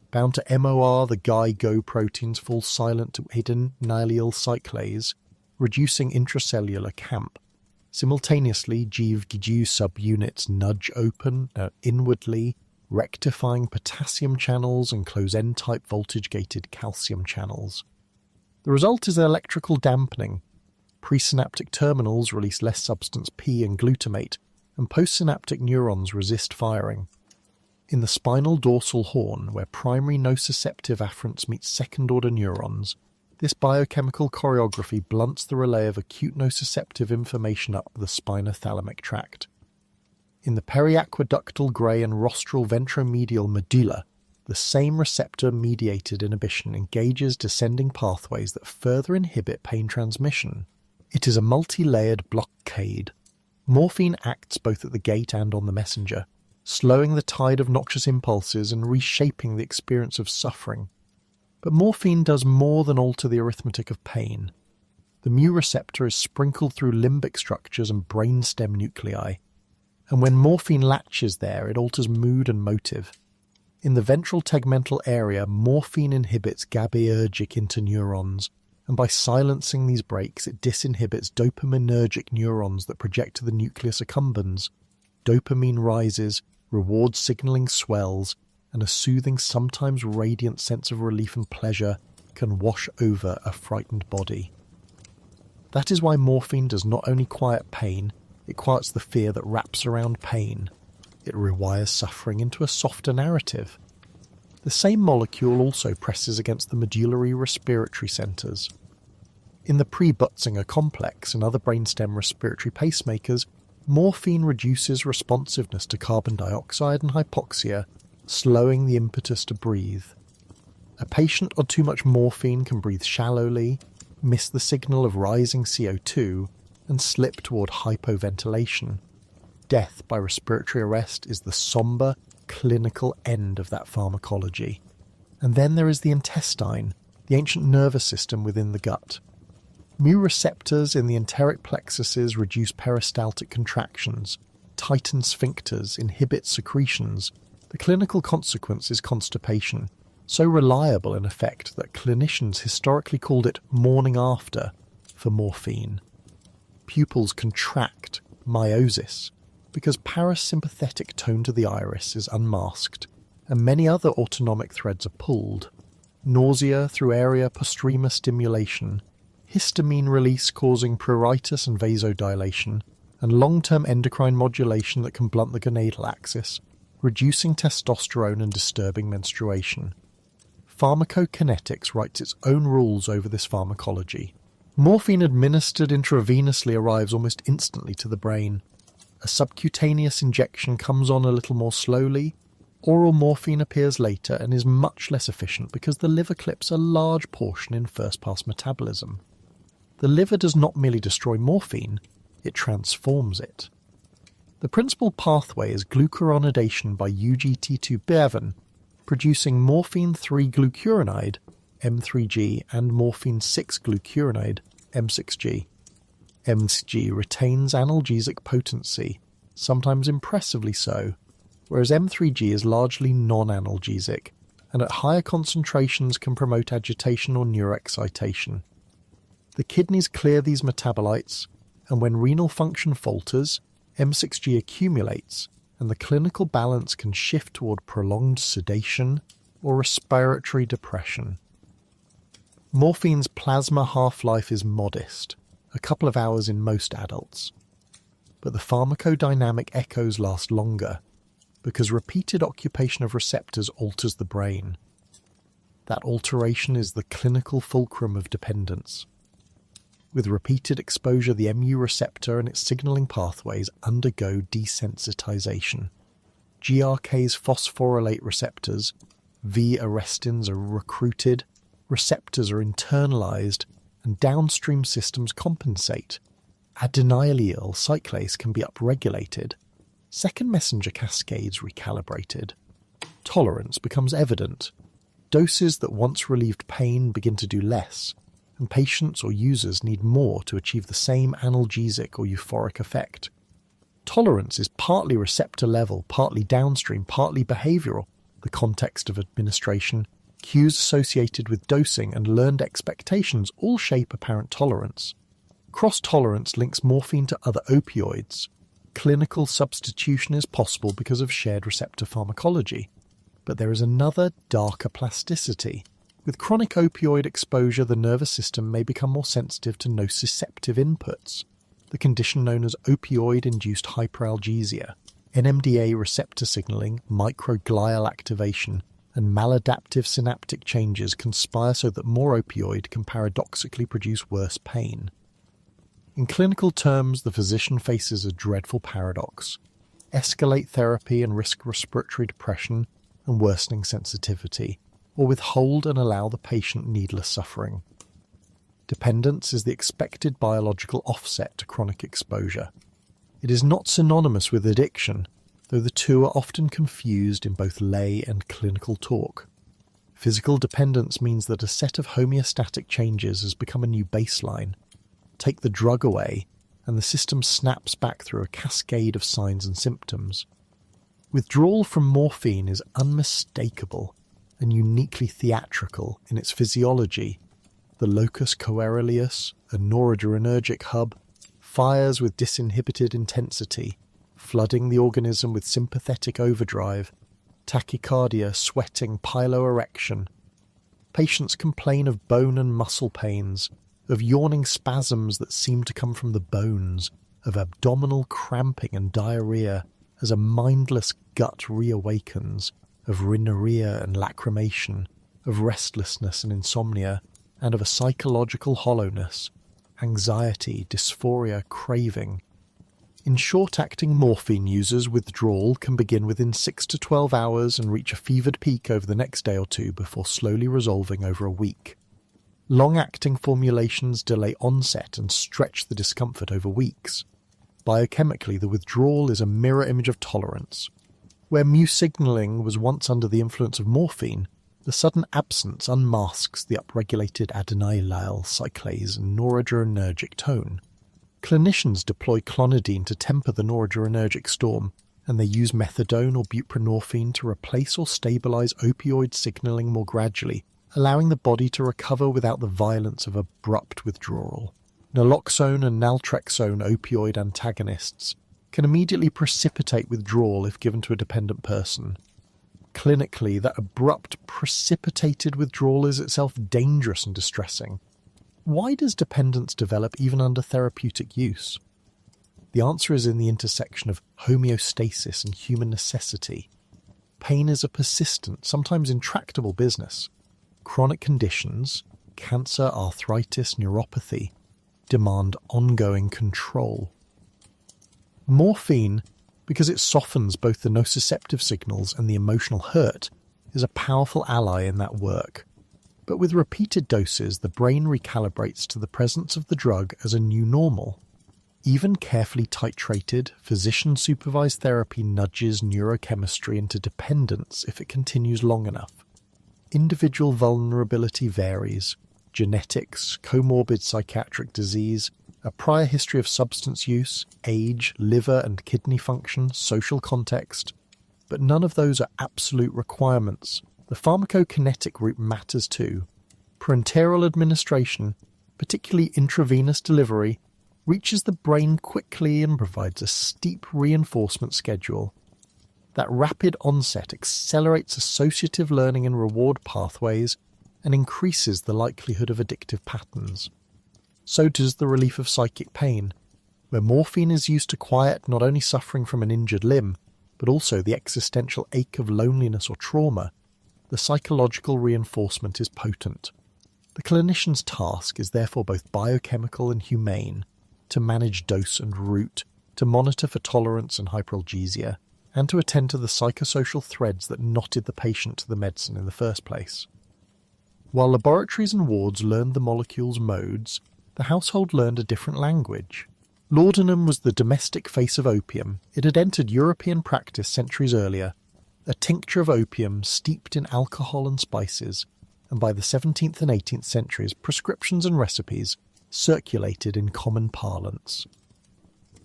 Bound to MOR, the GI-GO proteins fall silent to hidden nylyl cyclase, reducing intracellular camp. Simultaneously, GIV-GIGU subunits nudge open inwardly, rectifying potassium channels and close N-type voltage-gated calcium channels. The result is electrical dampening. Presynaptic terminals release less substance P and glutamate, and postsynaptic neurons resist firing. In the spinal dorsal horn, where primary nociceptive afferents meet second-order neurons, this biochemical choreography blunts the relay of acute nociceptive information up the spinothalamic tract. In the periaqueductal grey and rostral ventromedial medulla, the same receptor-mediated inhibition engages descending pathways that further inhibit pain transmission. It is a multi-layered blockade. Morphine acts both at the gate and on the messenger, slowing the tide of noxious impulses and reshaping the experience of suffering. But morphine does more than alter the arithmetic of pain. The mu receptor is sprinkled through limbic structures and brainstem nuclei, and when morphine latches there, it alters mood and motive. In the ventral tegmental area, morphine inhibits GABAergic interneurons, and by silencing these breaks, it disinhibits dopaminergic neurons that project to the nucleus accumbens. Dopamine rises, reward signaling swells, and a soothing, sometimes radiant sense of relief and pleasure can wash over a frightened body. That is why morphine does not only quiet pain, it quiets the fear that wraps around pain. It rewires suffering into a softer narrative. The same molecule also presses against the medullary respiratory centres. In the pre-Butzinger complex and other brainstem respiratory pacemakers, morphine reduces responsiveness to carbon dioxide and hypoxia, slowing the impetus to breathe. A patient on too much morphine can breathe shallowly, miss the signal of rising CO2, and slip toward hypoventilation. Death by respiratory arrest is the sombre, clinical end of that pharmacology. And then there is the intestine, the ancient nervous system within the gut. Mu receptors in the enteric plexuses reduce peristaltic contractions, tighten sphincters, inhibit secretions. The clinical consequence is constipation, so reliable in effect that clinicians historically called it morning after for morphine. Pupils contract, miosis, because parasympathetic tone to the iris is unmasked, and many other autonomic threads are pulled. Nausea through area postrema stimulation, histamine release causing pruritus and vasodilation, and long-term endocrine modulation that can blunt the gonadal axis, reducing testosterone and disturbing menstruation. Pharmacokinetics writes its own rules over this pharmacology. Morphine administered intravenously arrives almost instantly to the brain. A subcutaneous injection comes on a little more slowly. Oral morphine appears later and is much less efficient because the liver clips a large portion in first-pass metabolism. The liver does not merely destroy morphine, it transforms it. The principal pathway is glucuronidation by UGT2-BAVin, producing morphine-3-glucuronide, M3G, and morphine-6-glucuronide, M6G. M6G retains analgesic potency, sometimes impressively so, whereas M3G is largely non-analgesic and at higher concentrations can promote agitation or neuroexcitation. The kidneys clear these metabolites, and when renal function falters, M6G accumulates, and the clinical balance can shift toward prolonged sedation or respiratory depression. Morphine's plasma half-life is modest, a couple of hours in most adults. But the pharmacodynamic echoes last longer, because repeated occupation of receptors alters the brain. That alteration is the clinical fulcrum of dependence. With repeated exposure, the mu receptor and its signaling pathways undergo desensitization. GRK's phosphorylate receptors, V-arrestins, are recruited, receptors are internalized, and downstream systems compensate. Adenylyl cyclase can be upregulated. Second messenger cascades recalibrated. Tolerance becomes evident. Doses that once relieved pain begin to do less, and patients or users need more to achieve the same analgesic or euphoric effect. Tolerance is partly receptor level, partly downstream, partly behavioral. The context of administration, cues associated with dosing, and learned expectations all shape apparent tolerance. Cross-tolerance links morphine to other opioids. Clinical substitution is possible because of shared receptor pharmacology. But there is another, darker plasticity. With chronic opioid exposure, the nervous system may become more sensitive to nociceptive inputs, the condition known as opioid-induced hyperalgesia. NMDA receptor signaling, microglial activation, and maladaptive synaptic changes conspire so that more opioid can paradoxically produce worse pain. In clinical terms, the physician faces a dreadful paradox: escalate therapy and risk respiratory depression and worsening sensitivity, or withhold and allow the patient needless suffering. Dependence is the expected biological offset to chronic exposure. It is not synonymous with addiction, though the two are often confused in both lay and clinical talk. Physical dependence means that a set of homeostatic changes has become a new baseline. Take the drug away, and the system snaps back through a cascade of signs and symptoms. Withdrawal from morphine is unmistakable and uniquely theatrical in its physiology. The locus coeruleus, a noradrenergic hub, fires with disinhibited intensity, flooding the organism with sympathetic overdrive, tachycardia, sweating, piloerection. Patients complain of bone and muscle pains, of yawning spasms that seem to come from the bones, of abdominal cramping and diarrhea as a mindless gut reawakens, of rhinorrhea and lacrimation, of restlessness and insomnia, and of a psychological hollowness, anxiety, dysphoria, craving. In short-acting morphine users, withdrawal can begin within 6 to 12 hours and reach a fevered peak over the next day or two before slowly resolving over a week. Long-acting formulations delay onset and stretch the discomfort over weeks. Biochemically, the withdrawal is a mirror image of tolerance. Where mu signaling was once under the influence of morphine, the sudden absence unmasks the upregulated adenylyl cyclase and noradrenergic tone. Clinicians deploy clonidine to temper the noradrenergic storm, and they use methadone or buprenorphine to replace or stabilize opioid signaling more gradually, allowing the body to recover without the violence of abrupt withdrawal. Naloxone and naltrexone opioid antagonists can immediately precipitate withdrawal if given to a dependent person. Clinically, that abrupt, precipitated withdrawal is itself dangerous and distressing. Why does dependence develop even under therapeutic use? The answer is in the intersection of homeostasis and human necessity. Pain is a persistent, sometimes intractable business. Chronic conditions, cancer, arthritis, neuropathy, demand ongoing control. Morphine, because it softens both the nociceptive signals and the emotional hurt, is a powerful ally in that work. But with repeated doses, the brain recalibrates to the presence of the drug as a new normal. Even carefully titrated, physician-supervised therapy nudges neurochemistry into dependence if it continues long enough. Individual vulnerability varies. Genetics, comorbid psychiatric disease, a prior history of substance use, age, liver and kidney function, social context. But none of those are absolute requirements. The pharmacokinetic route matters too. Parenteral administration, particularly intravenous delivery, reaches the brain quickly and provides a steep reinforcement schedule. That rapid onset accelerates associative learning and reward pathways and increases the likelihood of addictive patterns. So does the relief of psychic pain, where morphine is used to quiet not only suffering from an injured limb, but also the existential ache of loneliness or trauma. The psychological reinforcement is potent. The clinician's task is therefore both biochemical and humane, to manage dose and route, to monitor for tolerance and hyperalgesia, and to attend to the psychosocial threads that knotted the patient to the medicine in the first place. While laboratories and wards learned the molecule's modes, the household learned a different language. Laudanum was the domestic face of opium. It had entered European practice centuries earlier, a tincture of opium steeped in alcohol and spices, and by the 17th and 18th centuries, prescriptions and recipes circulated in common parlance.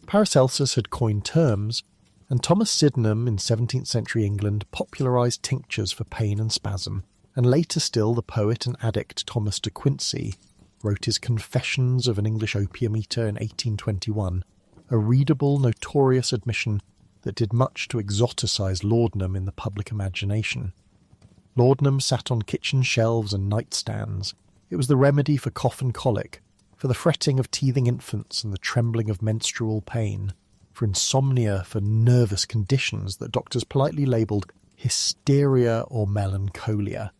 Paracelsus had coined terms, and Thomas Sydenham in 17th century England popularised tinctures for pain and spasm, and later still the poet and addict Thomas de Quincey wrote his Confessions of an English Opium Eater in 1821, a readable, notorious admission that did much to exoticize laudanum in the public imagination. Laudanum sat on kitchen shelves and nightstands. It was the remedy for cough and colic, for the fretting of teething infants and the trembling of menstrual pain, for insomnia, for nervous conditions that doctors politely labelled hysteria or melancholia.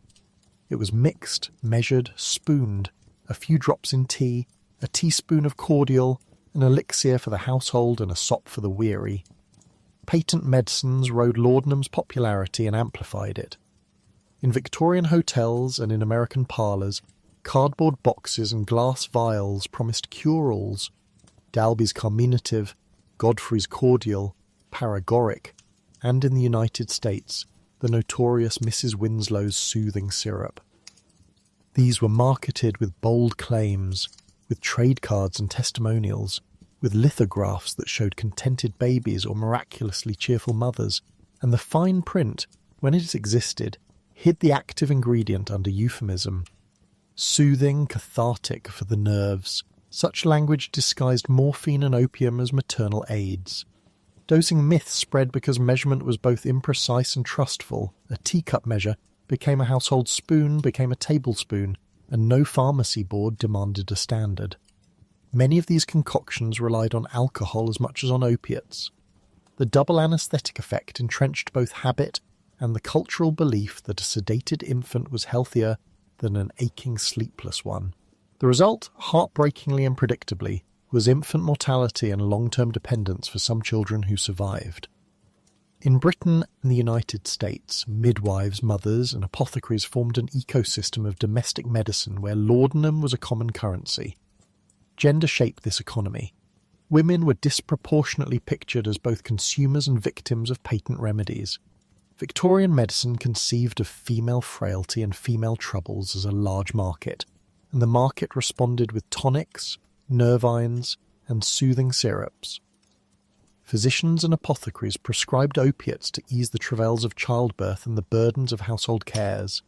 It was mixed, measured, spooned, a few drops in tea, a teaspoon of cordial, an elixir for the household and a sop for the weary. Patent medicines rode laudanum's popularity and amplified it. In Victorian hotels and in American parlours, cardboard boxes and glass vials promised cure-alls. Dalby's carminative, Godfrey's cordial, paregoric, and in the United States, the notorious Mrs. Winslow's soothing syrup. These were marketed with bold claims, with trade cards and testimonials, with lithographs that showed contented babies or miraculously cheerful mothers, and the fine print, when it existed, hid the active ingredient under euphemism. Soothing, cathartic for the nerves, such language disguised morphine and opium as maternal aids. Dosing myths spread because measurement was both imprecise and trustful. A teacup measure became a household spoon, became a tablespoon, and no pharmacy board demanded a standard. Many of these concoctions relied on alcohol as much as on opiates. The double anaesthetic effect entrenched both habit and the cultural belief that a sedated infant was healthier than an aching sleepless one. The result, heartbreakingly and predictably, was infant mortality and long-term dependence for some children who survived. In Britain and the United States, midwives, mothers and apothecaries formed an ecosystem of domestic medicine where laudanum was a common currency. Gender shaped this economy. Women were disproportionately pictured as both consumers and victims of patent remedies. Victorian medicine conceived of female frailty and female troubles as a large market, and the market responded with tonics, nervines, and soothing syrups. Physicians and apothecaries prescribed opiates to ease the travails of childbirth and the burdens of household cares.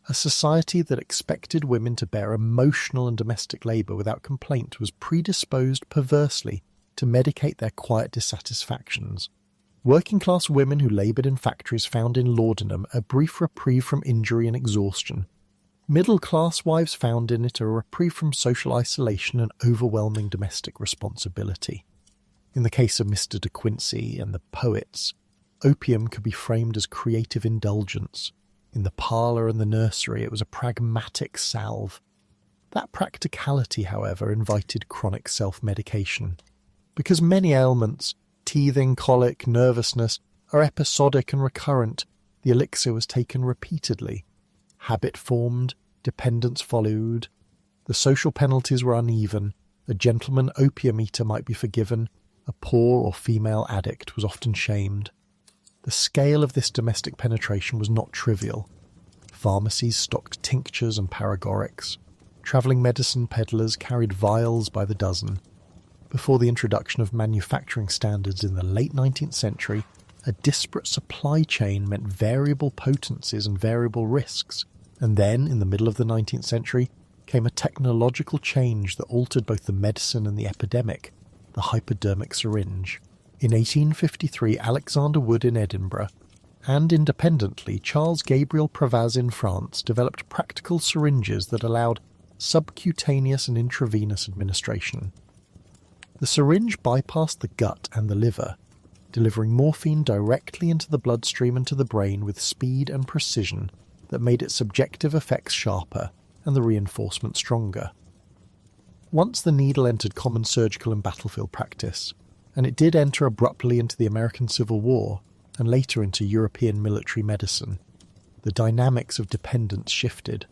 A society that expected women to bear emotional and domestic labour without complaint was predisposed perversely to medicate their quiet dissatisfactions. Working-class women who laboured in factories found in laudanum a brief reprieve from injury and exhaustion. Middle-class wives found in it a reprieve from social isolation and overwhelming domestic responsibility. In the case of Mr. de Quincey and the poets, opium could be framed as creative indulgence. In the parlour and the nursery it was a pragmatic salve. That practicality, however, invited chronic self-medication. Because many ailments, teething, colic, nervousness, are episodic and recurrent, the elixir was taken repeatedly. Habit formed, dependence followed. The social penalties were uneven. A gentleman opium eater might be forgiven. A poor or female addict was often shamed. The scale of this domestic penetration was not trivial. Pharmacies stocked tinctures and paregorics. Travelling medicine peddlers carried vials by the dozen. Before the introduction of manufacturing standards in the late 19th century, a disparate supply chain meant variable potencies and variable risks, and then, in the middle of the 19th century, came a technological change that altered both the medicine and the epidemic, the hypodermic syringe. In 1853, Alexander Wood in Edinburgh, and independently, Charles Gabriel Prévaz in France developed practical syringes that allowed subcutaneous and intravenous administration. The syringe bypassed the gut and the liver, delivering morphine directly into the bloodstream and to the brain with speed and precision that made its subjective effects sharper and the reinforcement stronger. Once the needle entered common surgical and battlefield practice, and it did enter abruptly into the American Civil War and later into European military medicine, the dynamics of dependence shifted.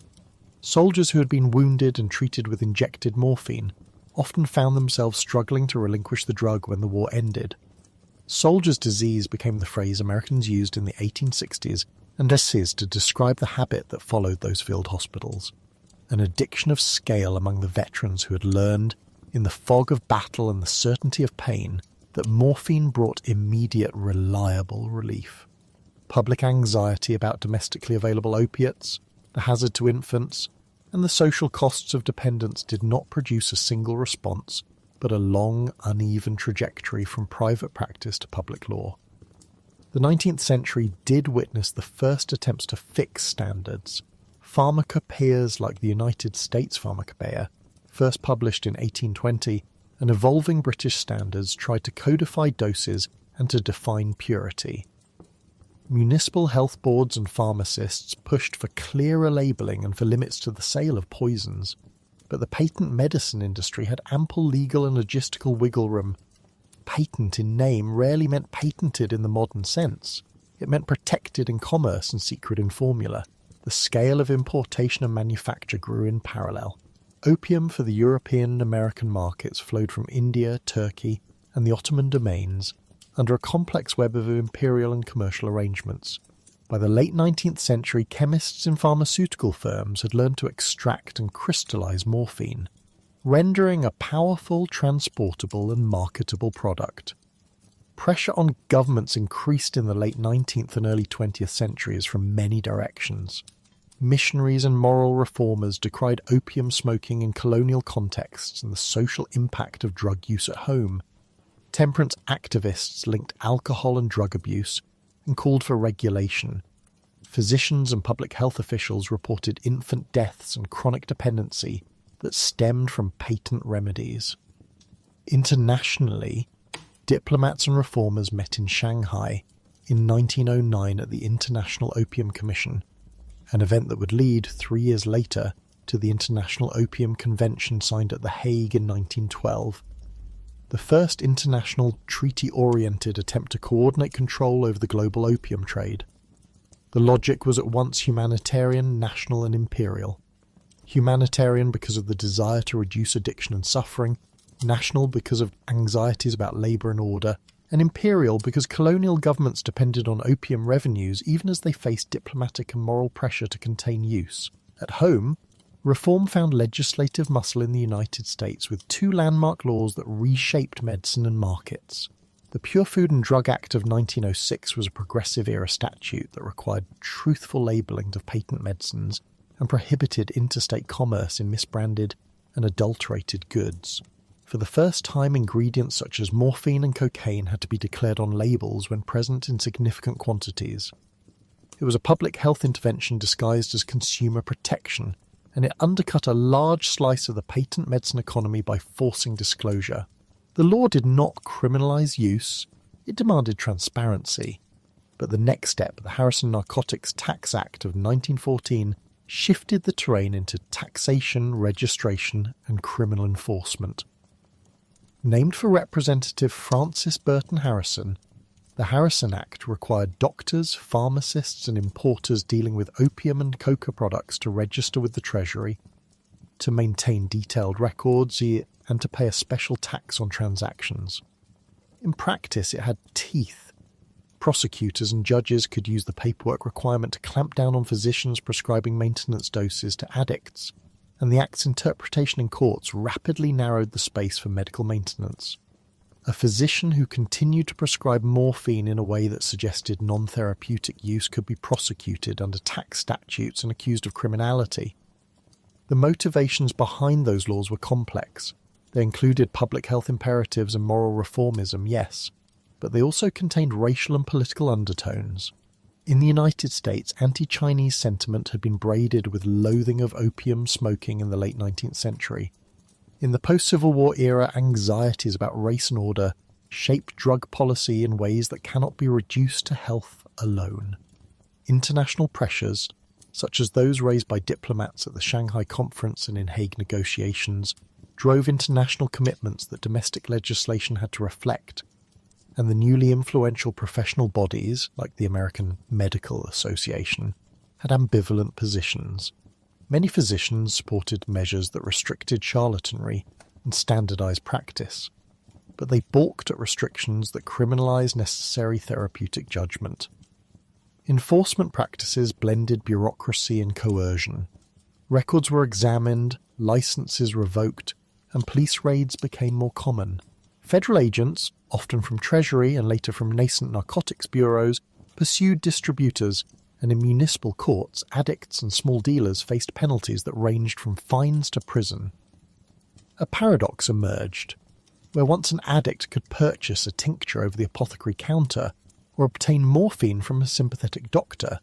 Soldiers who had been wounded and treated with injected morphine often found themselves struggling to relinquish the drug when the war ended. Soldier's disease became the phrase Americans used in the 1860s and 70s to describe the habit that followed those field hospitals, an addiction of scale among the veterans who had learned, in the fog of battle and the certainty of pain, that morphine brought immediate, reliable relief. Public anxiety about domestically available opiates, the hazard to infants, and the social costs of dependence did not produce a single response, but a long, uneven trajectory from private practice to public law. The 19th century did witness the first attempts to fix standards. Pharmacopoeias like the United States Pharmacopoeia, first published in 1820, and evolving British standards tried to codify doses and to define purity. Municipal health boards and pharmacists pushed for clearer labelling and for limits to the sale of poisons, but the patent medicine industry had ample legal and logistical wiggle room. Patent in name rarely meant patented in the modern sense. It meant protected in commerce and secret in formula. The scale of importation and manufacture grew in parallel. Opium for the European and American markets flowed from India, Turkey, and the Ottoman domains, under a complex web of imperial and commercial arrangements. By the late 19th century, chemists in pharmaceutical firms had learned to extract and crystallize morphine, rendering a powerful, transportable, and marketable product. Pressure on governments increased in the late 19th and early 20th centuries from many directions. Missionaries and moral reformers decried opium smoking in colonial contexts and the social impact of drug use at home. Temperance activists linked alcohol and drug abuse and called for regulation. Physicians and public health officials reported infant deaths and chronic dependency that stemmed from patent remedies. Internationally, diplomats and reformers met in Shanghai in 1909 at the International Opium Commission, an event that would lead 3 years later to the International Opium Convention signed at The Hague in 1912. The first international treaty-oriented attempt to coordinate control over the global opium trade. The logic was at once humanitarian, national and imperial. Humanitarian because of the desire to reduce addiction and suffering, national because of anxieties about labour and order, and imperial because colonial governments depended on opium revenues even as they faced diplomatic and moral pressure to contain use. At home, reform found legislative muscle in the United States with 2 landmark laws that reshaped medicine and markets. The Pure Food and Drug Act of 1906 was a progressive-era statute that required truthful labelling of patent medicines and prohibited interstate commerce in misbranded and adulterated goods. For the first time, ingredients such as morphine and cocaine had to be declared on labels when present in significant quantities. It was a public health intervention disguised as consumer protection, and it undercut a large slice of the patent medicine economy by forcing disclosure. The law did not criminalise use, it demanded transparency. But the next step, the Harrison Narcotics Tax Act of 1914, shifted the terrain into taxation, registration, and criminal enforcement. Named for Representative Francis Burton Harrison, the Harrison Act required doctors, pharmacists and importers dealing with opium and coca products to register with the Treasury, to maintain detailed records, and to pay a special tax on transactions. In practice, it had teeth. Prosecutors and judges could use the paperwork requirement to clamp down on physicians prescribing maintenance doses to addicts, and the Act's interpretation in courts rapidly narrowed the space for medical maintenance. A physician who continued to prescribe morphine in a way that suggested non-therapeutic use could be prosecuted under tax statutes and accused of criminality. The motivations behind those laws were complex. They included public health imperatives and moral reformism, yes, but they also contained racial and political undertones. In the United States, anti-Chinese sentiment had been braided with loathing of opium smoking in the late 19th century. In the post-Civil War era, anxieties about race and order shaped drug policy in ways that cannot be reduced to health alone. International pressures, such as those raised by diplomats at the Shanghai Conference and in Hague negotiations, drove international commitments that domestic legislation had to reflect, and the newly influential professional bodies, like the American Medical Association, had ambivalent positions. Many physicians supported measures that restricted charlatanry and standardized practice, but they balked at restrictions that criminalized necessary therapeutic judgment. Enforcement practices blended bureaucracy and coercion. Records were examined, licenses revoked, and police raids became more common. Federal agents, often from Treasury and later from nascent narcotics bureaus, pursued distributors, and in municipal courts, addicts and small dealers faced penalties that ranged from fines to prison. A paradox emerged. Where once an addict could purchase a tincture over the apothecary counter or obtain morphine from a sympathetic doctor,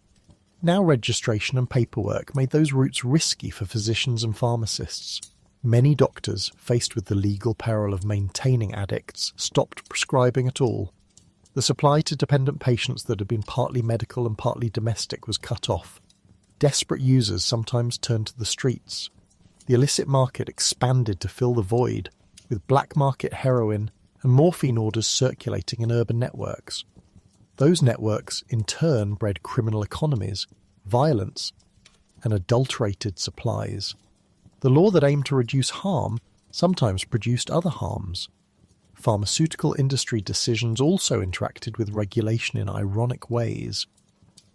now registration and paperwork made those routes risky for physicians and pharmacists. Many doctors, faced with the legal peril of maintaining addicts, stopped prescribing at all. The supply to dependent patients that had been partly medical and partly domestic was cut off. Desperate users sometimes turned to the streets. The illicit market expanded to fill the void, with black market heroin and morphine orders circulating in urban networks. Those networks, in turn, bred criminal economies, violence, and adulterated supplies. The law that aimed to reduce harm sometimes produced other harms. Pharmaceutical industry decisions also interacted with regulation in ironic ways.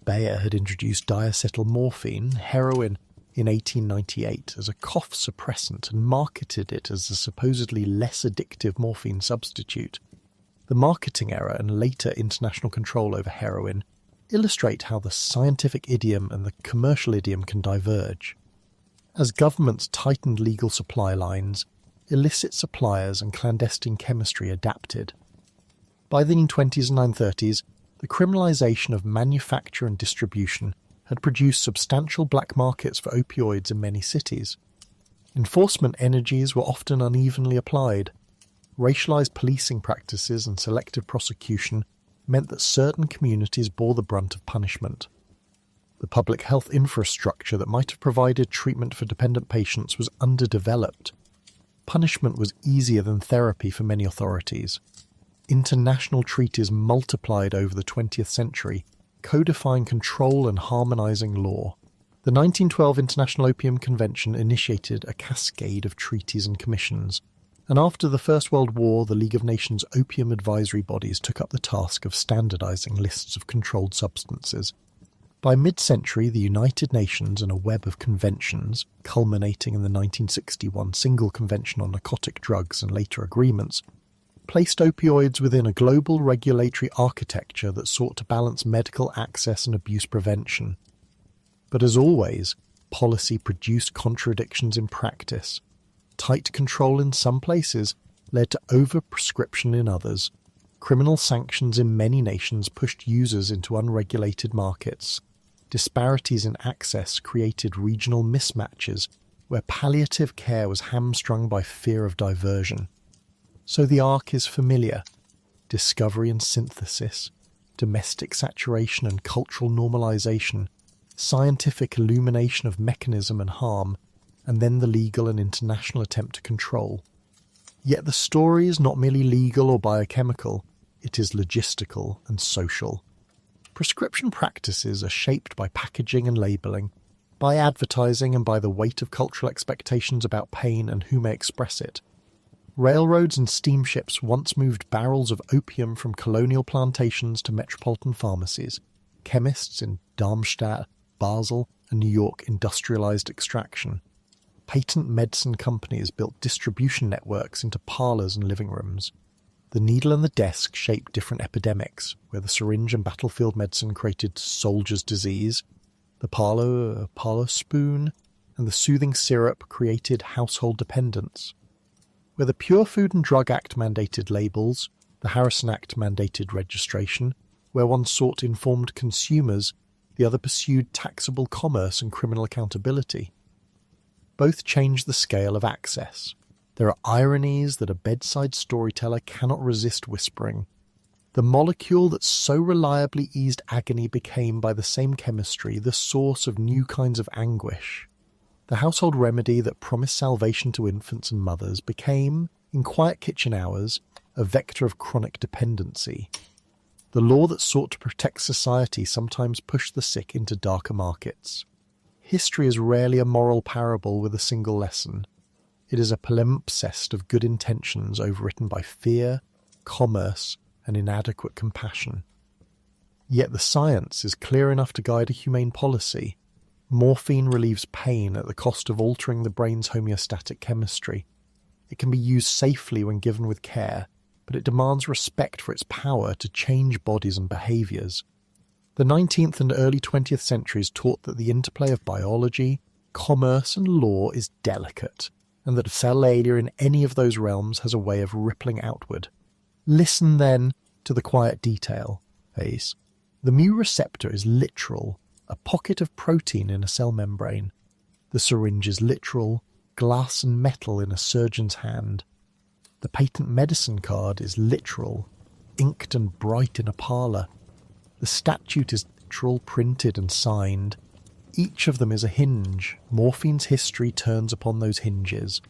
Bayer had introduced diacetylmorphine, heroin, in 1898 as a cough suppressant and marketed it as a supposedly less addictive morphine substitute. The marketing error and later international control over heroin illustrate how the scientific idiom and the commercial idiom can diverge. As governments tightened legal supply lines, illicit suppliers and clandestine chemistry adapted. By the 1920s and 1930s, the criminalisation of manufacture and distribution had produced substantial black markets for opioids in many cities. Enforcement energies were often unevenly applied. Racialised policing practices and selective prosecution meant that certain communities bore the brunt of punishment. The public health infrastructure that might have provided treatment for dependent patients was underdeveloped. Punishment was easier than therapy for many authorities. International treaties multiplied over the 20th century, codifying control and harmonizing law. The 1912 International Opium Convention initiated a cascade of treaties and commissions, and after the First World War, the League of Nations opium advisory bodies took up the task of standardizing lists of controlled substances. By mid-century, the United Nations and a web of conventions, culminating in the 1961 Single Convention on Narcotic Drugs and later agreements, placed opioids within a global regulatory architecture that sought to balance medical access and abuse prevention. But as always, policy produced contradictions in practice. Tight control in some places led to over-prescription in others. Criminal sanctions in many nations pushed users into unregulated markets. Disparities in access created regional mismatches where palliative care was hamstrung by fear of diversion. So the arc is familiar. Discovery and synthesis, domestic saturation and cultural normalization, scientific illumination of mechanism and harm, and then the legal and international attempt to control. Yet the story is not merely legal or biochemical, it is logistical and social. Prescription practices are shaped by packaging and labelling, by advertising and by the weight of cultural expectations about pain and who may express it. Railroads and steamships once moved barrels of opium from colonial plantations to metropolitan pharmacies. Chemists in Darmstadt, Basel, and New York industrialized extraction. Patent medicine companies built distribution networks into parlours and living rooms. The needle and the desk shaped different epidemics, where the syringe and battlefield medicine created soldier's disease, the parlour spoon, and the soothing syrup created household dependence. Where the Pure Food and Drug Act mandated labels, the Harrison Act mandated registration. Where one sought informed consumers, the other pursued taxable commerce and criminal accountability. Both changed the scale of access. There are ironies that a bedside storyteller cannot resist whispering. The molecule that so reliably eased agony became, by the same chemistry, the source of new kinds of anguish. The household remedy that promised salvation to infants and mothers became, in quiet kitchen hours, a vector of chronic dependency. The law that sought to protect society sometimes pushed the sick into darker markets. History is rarely a moral parable with a single lesson. It is a palimpsest of good intentions overwritten by fear, commerce, and inadequate compassion. Yet the science is clear enough to guide a humane policy. Morphine relieves pain at the cost of altering the brain's homeostatic chemistry. It can be used safely when given with care, but it demands respect for its power to change bodies and behaviours. The 19th and early 20th centuries taught that the interplay of biology, commerce, and law is delicate, and that failure in any of those realms has a way of rippling outward. Listen, then, to the quiet detail. The mu receptor is literal, a pocket of protein in a cell membrane. The syringe is literal, glass and metal in a surgeon's hand. The patent medicine card is literal, inked and bright in a parlour. The statute is literal, printed and signed. Each of them is a hinge. Morphine's history turns upon those hinges.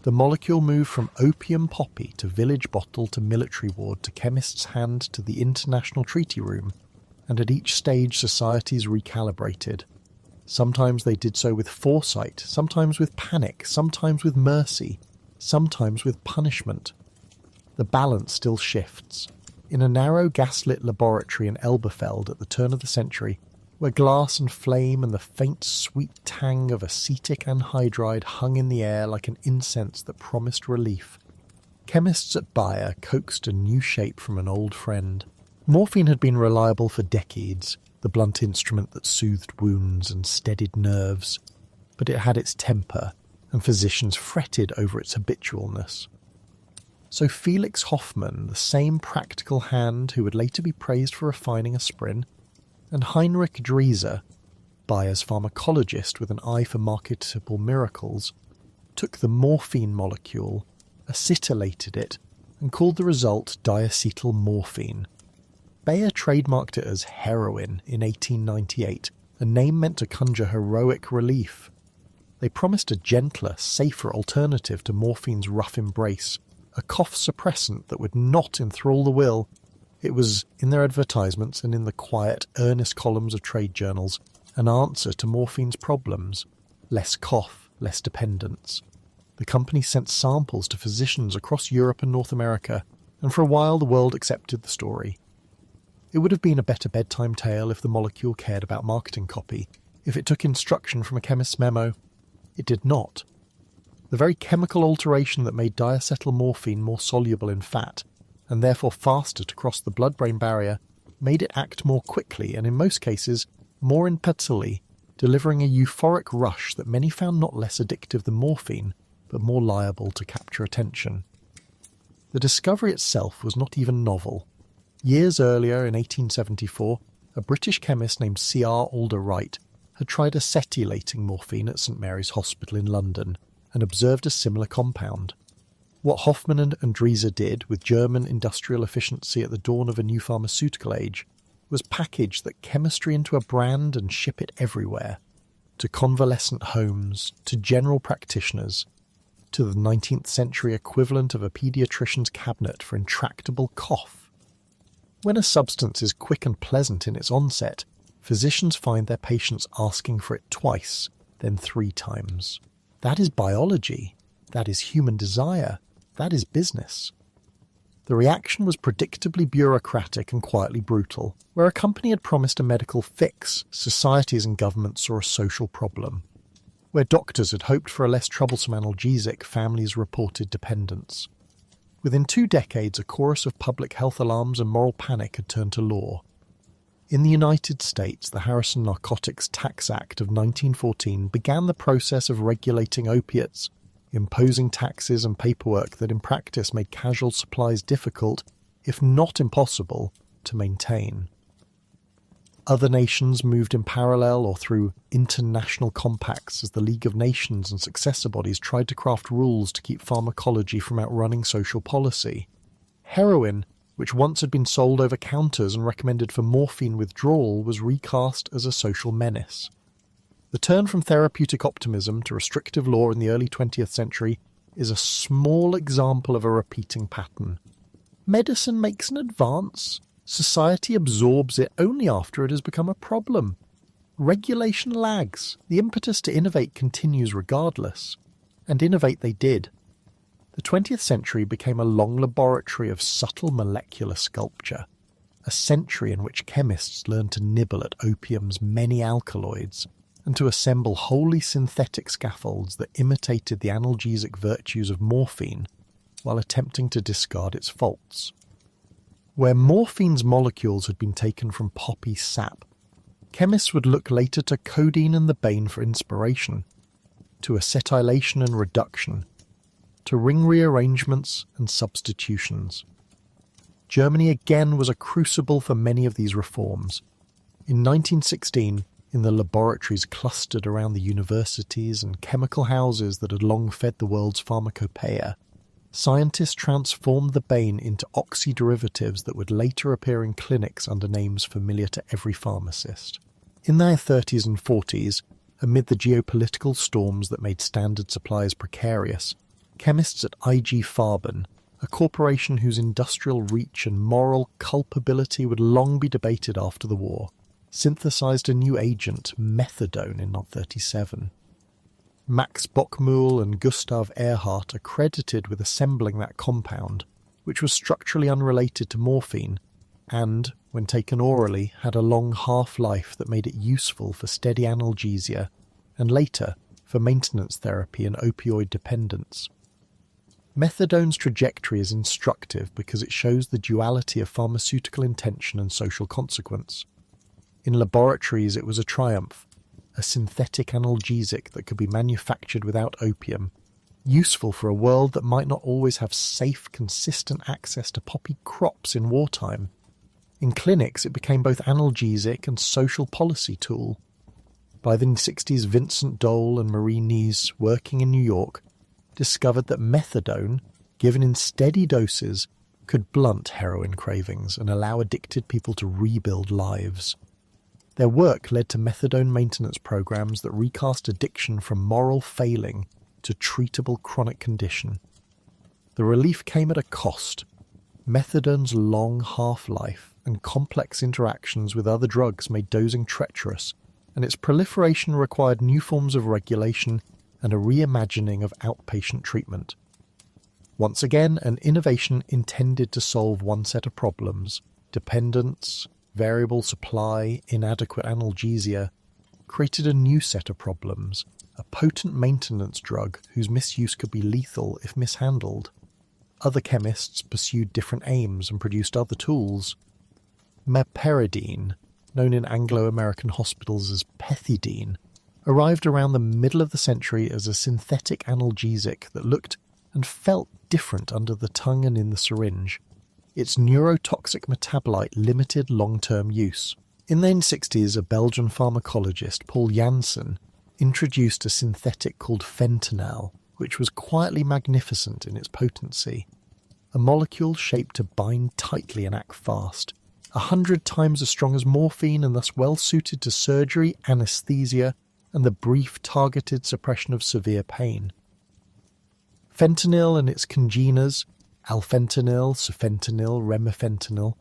The molecule moved from opium poppy to village bottle to military ward to chemist's hand to the international treaty room, and at each stage societies recalibrated. Sometimes they did so with foresight, sometimes with panic, sometimes with mercy, sometimes with punishment. The balance still shifts. In a narrow gaslit laboratory in Elberfeld at the turn of the century, where glass and flame and the faint sweet tang of acetic anhydride hung in the air like an incense that promised relief, chemists at Bayer coaxed a new shape from an old friend. Morphine had been reliable for decades, the blunt instrument that soothed wounds and steadied nerves, but it had its temper, and physicians fretted over its habitualness. So Felix Hoffmann, the same practical hand who would later be praised for refining aspirin, and Heinrich Drieser, Bayer's pharmacologist with an eye for marketable miracles, took the morphine molecule, acetylated it, and called the result diacetyl morphine. Bayer trademarked it as heroin in 1898, a name meant to conjure heroic relief. They promised a gentler, safer alternative to morphine's rough embrace, a cough suppressant that would not enthrall the will. It was, in their advertisements and in the quiet, earnest columns of trade journals, an answer to morphine's problems. Less cough, less dependence. The company sent samples to physicians across Europe and North America, and for a while the world accepted the story. It would have been a better bedtime tale if the molecule cared about marketing copy, if it took instruction from a chemist's memo. It did not. The very chemical alteration that made diacetyl morphine more soluble in fat, and therefore faster to cross the blood-brain barrier, made it act more quickly and in most cases more impetily, delivering a euphoric rush that many found not less addictive than morphine, but more liable to capture attention. The discovery itself was not even novel. Years earlier, in 1874, a British chemist named C.R. Alder Wright had tried acetylating morphine at St Mary's Hospital in London and observed a similar compound. What Hoffmann and Drieser did with German industrial efficiency at the dawn of a new pharmaceutical age was package that chemistry into a brand and ship it everywhere, to convalescent homes, to general practitioners, to the 19th century equivalent of a paediatrician's cabinet for intractable cough. When a substance is quick and pleasant in its onset, physicians find their patients asking for it twice, then 3 times. That is biology. That is human desire. That is business. The reaction was predictably bureaucratic and quietly brutal. Where a company had promised a medical fix, societies and governments saw a social problem. Where doctors had hoped for a less troublesome analgesic, families reported dependence. Within 2 decades, a chorus of public health alarms and moral panic had turned to law. In the United States, the Harrison Narcotics Tax Act of 1914 began the process of regulating opiates, imposing taxes and paperwork that in practice made casual supplies difficult, if not impossible, to maintain. Other nations moved in parallel or through international compacts as the League of Nations and successor bodies tried to craft rules to keep pharmacology from outrunning social policy. Heroin, which once had been sold over counters and recommended for morphine withdrawal, was recast as a social menace. The turn from therapeutic optimism to restrictive law in the early 20th century is a small example of a repeating pattern. Medicine makes an advance. Society absorbs it only after it has become a problem. Regulation lags. The impetus to innovate continues regardless. And innovate they did. The 20th century became a long laboratory of subtle molecular sculpture, a century in which chemists learned to nibble at opium's many alkaloids and to assemble wholly synthetic scaffolds that imitated the analgesic virtues of morphine while attempting to discard its faults. Where morphine's molecules had been taken from poppy sap, chemists would look later to codeine and the bane for inspiration, to acetylation and reduction, to ring rearrangements and substitutions. Germany again was a crucible for many of these reforms. In 1916, in the laboratories clustered around the universities and chemical houses that had long fed the world's pharmacopoeia, scientists transformed the bane into oxyderivatives that would later appear in clinics under names familiar to every pharmacist. In their 30s and 40s, amid the geopolitical storms that made standard supplies precarious, chemists at IG Farben, a corporation whose industrial reach and moral culpability would long be debated after the war, synthesized a new agent, methadone, in 1937. Max Bockmuhl and Gustav Erhardt are credited with assembling that compound, which was structurally unrelated to morphine and, when taken orally, had a long half-life that made it useful for steady analgesia and later for maintenance therapy and opioid dependence. Methadone's trajectory is instructive because it shows the duality of pharmaceutical intention and social consequence. In laboratories it was a triumph, a synthetic analgesic that could be manufactured without opium, useful for a world that might not always have safe, consistent access to poppy crops in wartime. In clinics, it became both analgesic and social policy tool. By the 60s, Vincent Dole and Marie Nies, working in New York, discovered that methadone, given in steady doses, could blunt heroin cravings and allow addicted people to rebuild lives. Their work led to methadone maintenance programs that recast addiction from moral failing to treatable chronic condition. The relief came at a cost. Methadone's long half-life and complex interactions with other drugs made dosing treacherous, and its proliferation required new forms of regulation and a reimagining of outpatient treatment. Once again, an innovation intended to solve one set of problems: dependence, variable supply, inadequate analgesia, created a new set of problems, a potent maintenance drug whose misuse could be lethal if mishandled. Other chemists pursued different aims and produced other tools. Meperidine, known in Anglo-American hospitals as pethidine, arrived around the middle of the century as a synthetic analgesic that looked and felt different under the tongue and in the syringe. Its neurotoxic metabolite limited long-term use. In the 1960s, a Belgian pharmacologist, Paul Janssen, introduced a synthetic called fentanyl, which was quietly magnificent in its potency. A molecule shaped to bind tightly and act fast, 100 times as strong as morphine and thus well suited to surgery, anesthesia, and the brief targeted suppression of severe pain. Fentanyl and its congeners, alfentanil, sufentanil, remifentanil,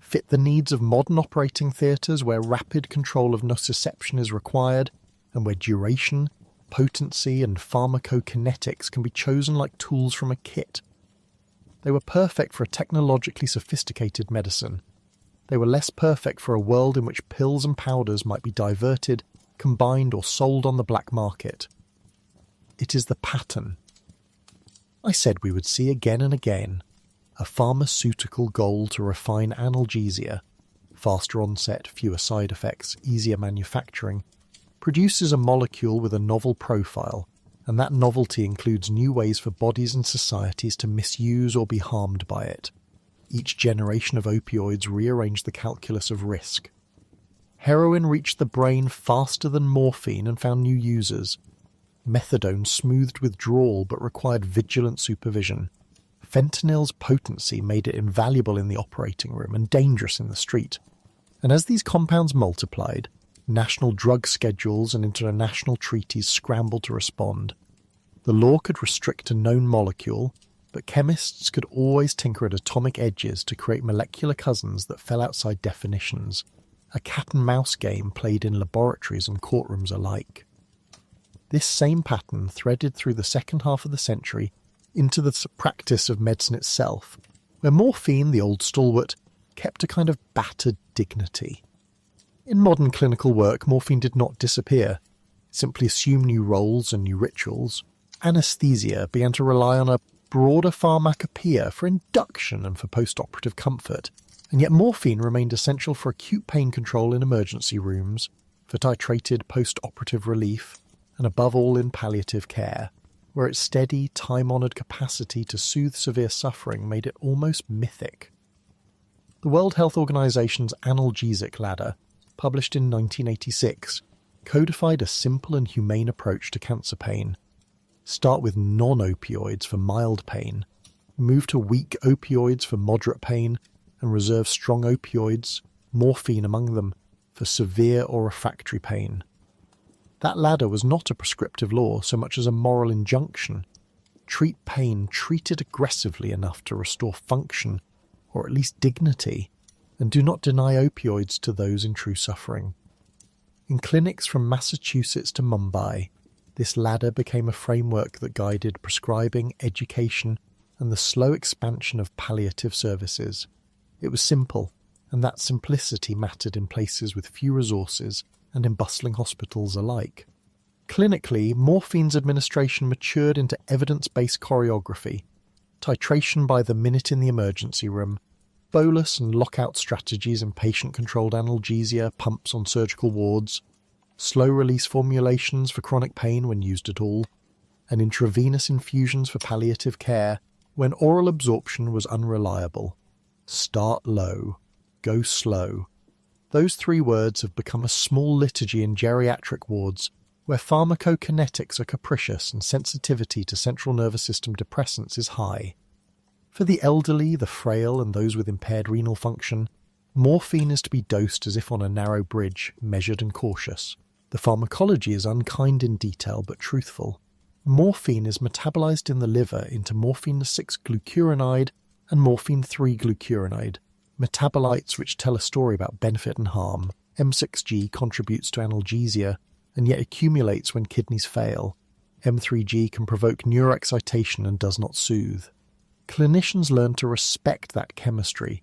fit the needs of modern operating theatres where rapid control of nociception is required and where duration, potency and pharmacokinetics can be chosen like tools from a kit. They were perfect for a technologically sophisticated medicine. They were less perfect for a world in which pills and powders might be diverted, combined or sold on the black market. It is the pattern. I said we would see again and again a pharmaceutical goal to refine analgesia, faster onset, fewer side effects, easier manufacturing, produces a molecule with a novel profile, and that novelty includes new ways for bodies and societies to misuse or be harmed by it. Each generation of opioids rearranged the calculus of risk. Heroin reached the brain faster than morphine and found new users. Methadone smoothed withdrawal but required vigilant supervision. Fentanyl's potency made it invaluable in the operating room and dangerous in the street. And as these compounds multiplied, national drug schedules and international treaties scrambled to respond. The law could restrict a known molecule, but chemists could always tinker at atomic edges to create molecular cousins that fell outside definitions, a cat-and-mouse game played in laboratories and courtrooms alike. This same pattern threaded through the second half of the century into the practice of medicine itself, where morphine, the old stalwart, kept a kind of battered dignity. In modern clinical work, morphine did not disappear. It simply assumed new roles and new rituals. Anesthesia began to rely on a broader pharmacopoeia for induction and for post-operative comfort, and yet morphine remained essential for acute pain control in emergency rooms, for titrated post-operative relief, and above all in palliative care, where its steady, time-honoured capacity to soothe severe suffering made it almost mythic. The World Health Organization's analgesic ladder, published in 1986, codified a simple and humane approach to cancer pain. Start with non-opioids for mild pain, move to weak opioids for moderate pain, and reserve strong opioids, morphine among them, for severe or refractory pain. That ladder was not a prescriptive law so much as a moral injunction. Treat pain, treat it aggressively enough to restore function, or at least dignity, and do not deny opioids to those in true suffering. In clinics from Massachusetts to Mumbai, this ladder became a framework that guided prescribing, education, and the slow expansion of palliative services. It was simple, and that simplicity mattered in places with few resources and in bustling hospitals alike. Clinically, morphine's administration matured into evidence-based choreography, titration by the minute in the emergency room, bolus and lockout strategies in patient-controlled analgesia, pumps on surgical wards, slow-release formulations for chronic pain when used at all, and intravenous infusions for palliative care when oral absorption was unreliable. Start low, go slow. Those three words have become a small liturgy in geriatric wards where pharmacokinetics are capricious and sensitivity to central nervous system depressants is high. For the elderly, the frail, and those with impaired renal function, morphine is to be dosed as if on a narrow bridge, measured and cautious. The pharmacology is unkind in detail but truthful. Morphine is metabolized in the liver into morphine-6-glucuronide and morphine-3-glucuronide, metabolites which tell a story about benefit and harm. M6G contributes to analgesia and yet accumulates when kidneys fail. M3G can provoke neuroexcitation and does not soothe. Clinicians learn to respect that chemistry.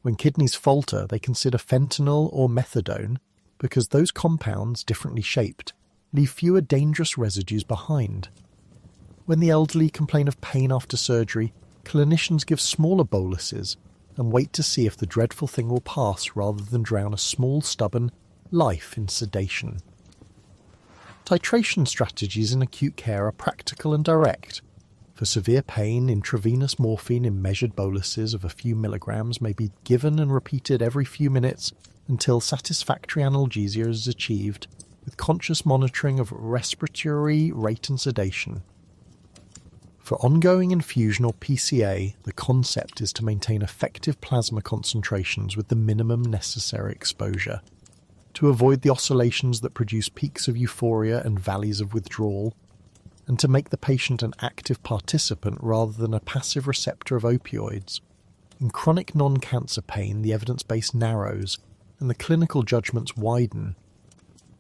When kidneys falter, they consider fentanyl or methadone because those compounds, differently shaped, leave fewer dangerous residues behind. When the elderly complain of pain after surgery, clinicians give smaller boluses and wait to see if the dreadful thing will pass rather than drown a small, stubborn life in sedation. Titration strategies in acute care are practical and direct. For severe pain, intravenous morphine in measured boluses of a few milligrams may be given and repeated every few minutes until satisfactory analgesia is achieved, with conscious monitoring of respiratory rate and sedation. For ongoing infusion or PCA, the concept is to maintain effective plasma concentrations with the minimum necessary exposure. To avoid the oscillations that produce peaks of euphoria and valleys of withdrawal, and to make the patient an active participant rather than a passive receptor of opioids. In chronic non-cancer pain, the evidence base narrows and the clinical judgments widen.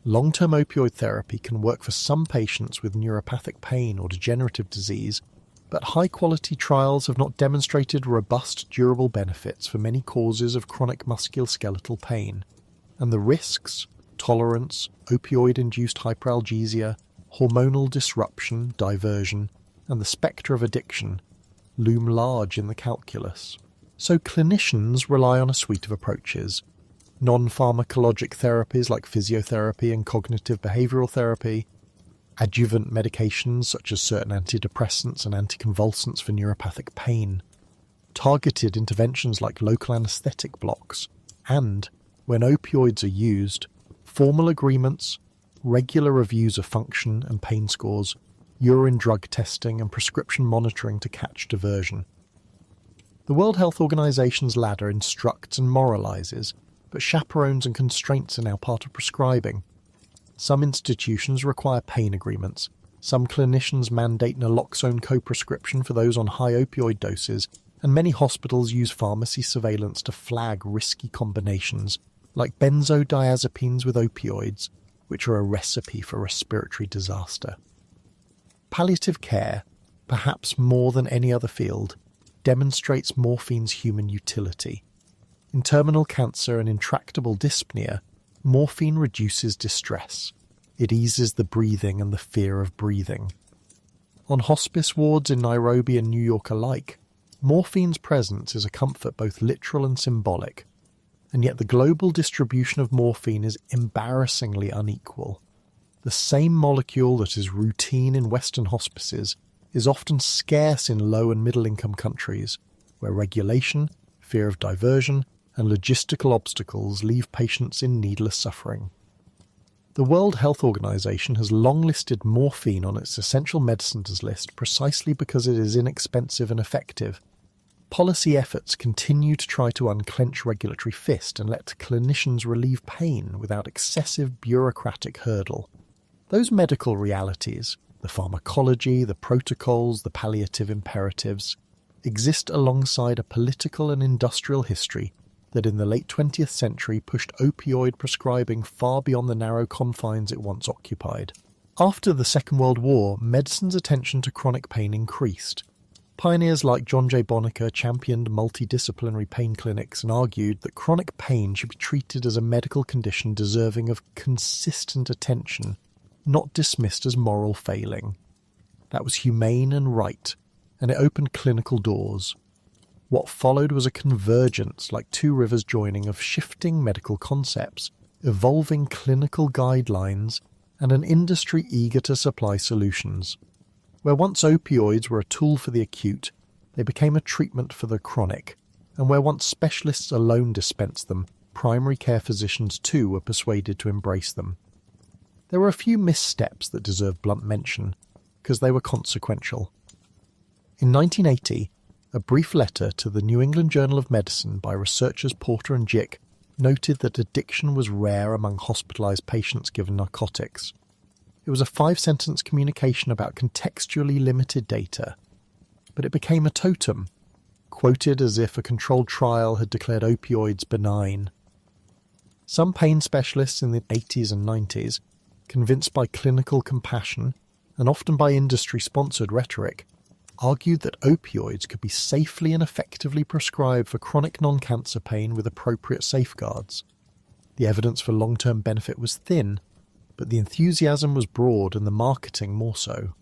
Long-term opioid therapy can work for some patients with neuropathic pain or degenerative disease, but high-quality trials have not demonstrated robust, durable benefits for many causes of chronic musculoskeletal pain, and the risks, tolerance, opioid-induced hyperalgesia, hormonal disruption, diversion, and the spectre of addiction loom large in the calculus. So clinicians rely on a suite of approaches: non-pharmacologic therapies like physiotherapy and cognitive behavioural therapy, adjuvant medications such as certain antidepressants and anticonvulsants for neuropathic pain, targeted interventions like local anaesthetic blocks, and, when opioids are used, formal agreements, regular reviews of function and pain scores, urine drug testing and prescription monitoring to catch diversion. The World Health Organization's ladder instructs and moralizes, but chaperones and constraints are now part of prescribing. Some institutions require pain agreements. Some clinicians mandate naloxone co-prescription for those on high opioid doses, and many hospitals use pharmacy surveillance to flag risky combinations, like benzodiazepines with opioids, which are a recipe for respiratory disaster. Palliative care, perhaps more than any other field, demonstrates morphine's human utility. In terminal cancer and intractable dyspnea, morphine reduces distress. It eases the breathing and the fear of breathing. On hospice wards in Nairobi and New York alike, morphine's presence is a comfort both literal and symbolic, and yet the global distribution of morphine is embarrassingly unequal. The same molecule that is routine in Western hospices is often scarce in low and middle-income countries, where regulation, fear of diversion, and logistical obstacles leave patients in needless suffering. The World Health Organization has long listed morphine on its essential medicines list precisely because it is inexpensive and effective. Policy efforts continue to try to unclench regulatory fist and let clinicians relieve pain without excessive bureaucratic hurdle. Those medical realities, the pharmacology, the protocols, the palliative imperatives, exist alongside a political and industrial history that in the late 20th century pushed opioid prescribing far beyond the narrow confines it once occupied. After the Second World War, medicine's attention to chronic pain increased. Pioneers like John J. Bonacker championed multidisciplinary pain clinics and argued that chronic pain should be treated as a medical condition deserving of consistent attention, not dismissed as moral failing. That was humane and right, and it opened clinical doors. What followed was a convergence, like two rivers joining, of shifting medical concepts, evolving clinical guidelines, and an industry eager to supply solutions. Where once opioids were a tool for the acute, they became a treatment for the chronic, and where once specialists alone dispensed them, primary care physicians too were persuaded to embrace them. There were a few missteps that deserve blunt mention, because they were consequential. In 1980, a brief letter to the New England Journal of Medicine by researchers Porter and Jick noted that addiction was rare among hospitalized patients given narcotics. It was a 5-sentence communication about contextually limited data, but it became a totem, quoted as if a controlled trial had declared opioids benign. Some pain specialists in the 80s and 90s, convinced by clinical compassion and often by industry-sponsored rhetoric, argued that opioids could be safely and effectively prescribed for chronic non-cancer pain with appropriate safeguards. The evidence for long-term benefit was thin, but the enthusiasm was broad and the marketing more so.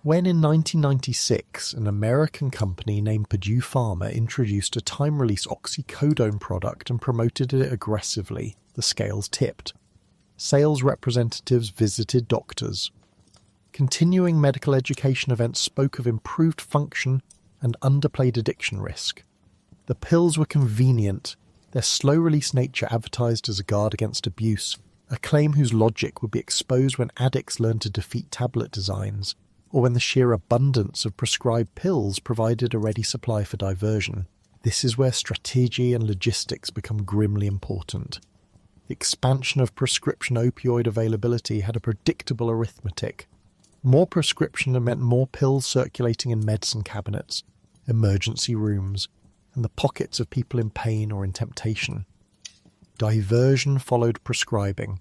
When in 1996 an American company named Purdue Pharma introduced a time-release oxycodone product and promoted it aggressively, the scales tipped. Sales representatives visited doctors. Continuing medical education events spoke of improved function and underplayed addiction risk. The pills were convenient, their slow-release nature advertised as a guard against abuse, a claim whose logic would be exposed when addicts learned to defeat tablet designs, or when the sheer abundance of prescribed pills provided a ready supply for diversion. This is where strategy and logistics become grimly important. The expansion of prescription opioid availability had a predictable arithmetic. More prescription meant more pills circulating in medicine cabinets, emergency rooms, and the pockets of people in pain or in temptation. Diversion followed prescribing.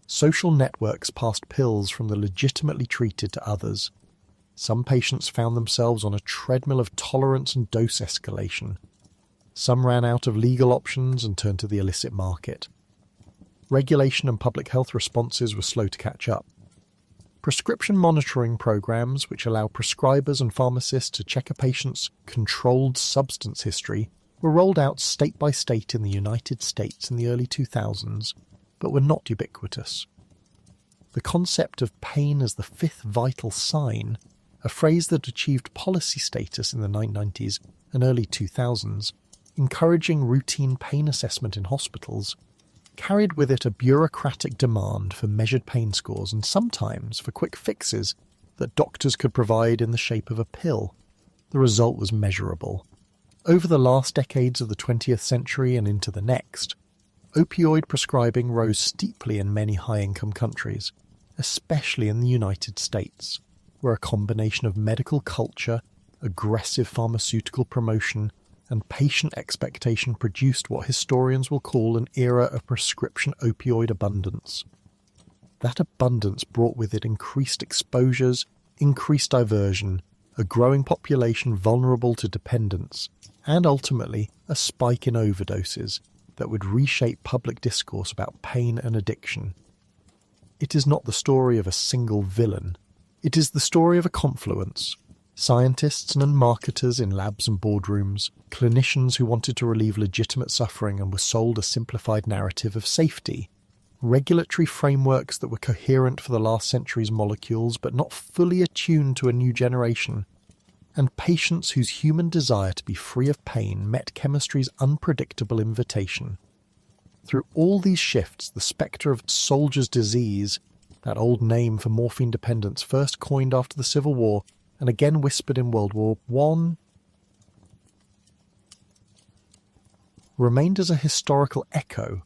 Social networks passed pills from the legitimately treated to others. Some patients found themselves on a treadmill of tolerance and dose escalation. Some ran out of legal options and turned to the illicit market. Regulation and public health responses were slow to catch up. Prescription monitoring programs, which allow prescribers and pharmacists to check a patient's controlled substance history, were rolled out state by state in the United States in the early 2000s, but were not ubiquitous. The concept of pain as the fifth vital sign, a phrase that achieved policy status in the 1990s and early 2000s, encouraging routine pain assessment in hospitals, carried with it a bureaucratic demand for measured pain scores and sometimes for quick fixes that doctors could provide in the shape of a pill. The result was measurable. Over the last decades of the 20th century and into the next, opioid prescribing rose steeply in many high-income countries, especially in the United States, where a combination of medical culture, aggressive pharmaceutical promotion, and patient expectation produced what historians will call an era of prescription opioid abundance. That abundance brought with it increased exposures, increased diversion, a growing population vulnerable to dependence, and ultimately a spike in overdoses that would reshape public discourse about pain and addiction. It is not the story of a single villain. It is the story of a confluence. Scientists and marketers in labs and boardrooms, clinicians who wanted to relieve legitimate suffering and were sold a simplified narrative of safety, regulatory frameworks that were coherent for the last century's molecules but not fully attuned to a new generation, and patients whose human desire to be free of pain met chemistry's unpredictable invitation. Through all these shifts, the spectre of soldier's disease, that old name for morphine dependence first coined after the Civil War and again whispered in World War I, remained as a historical echo,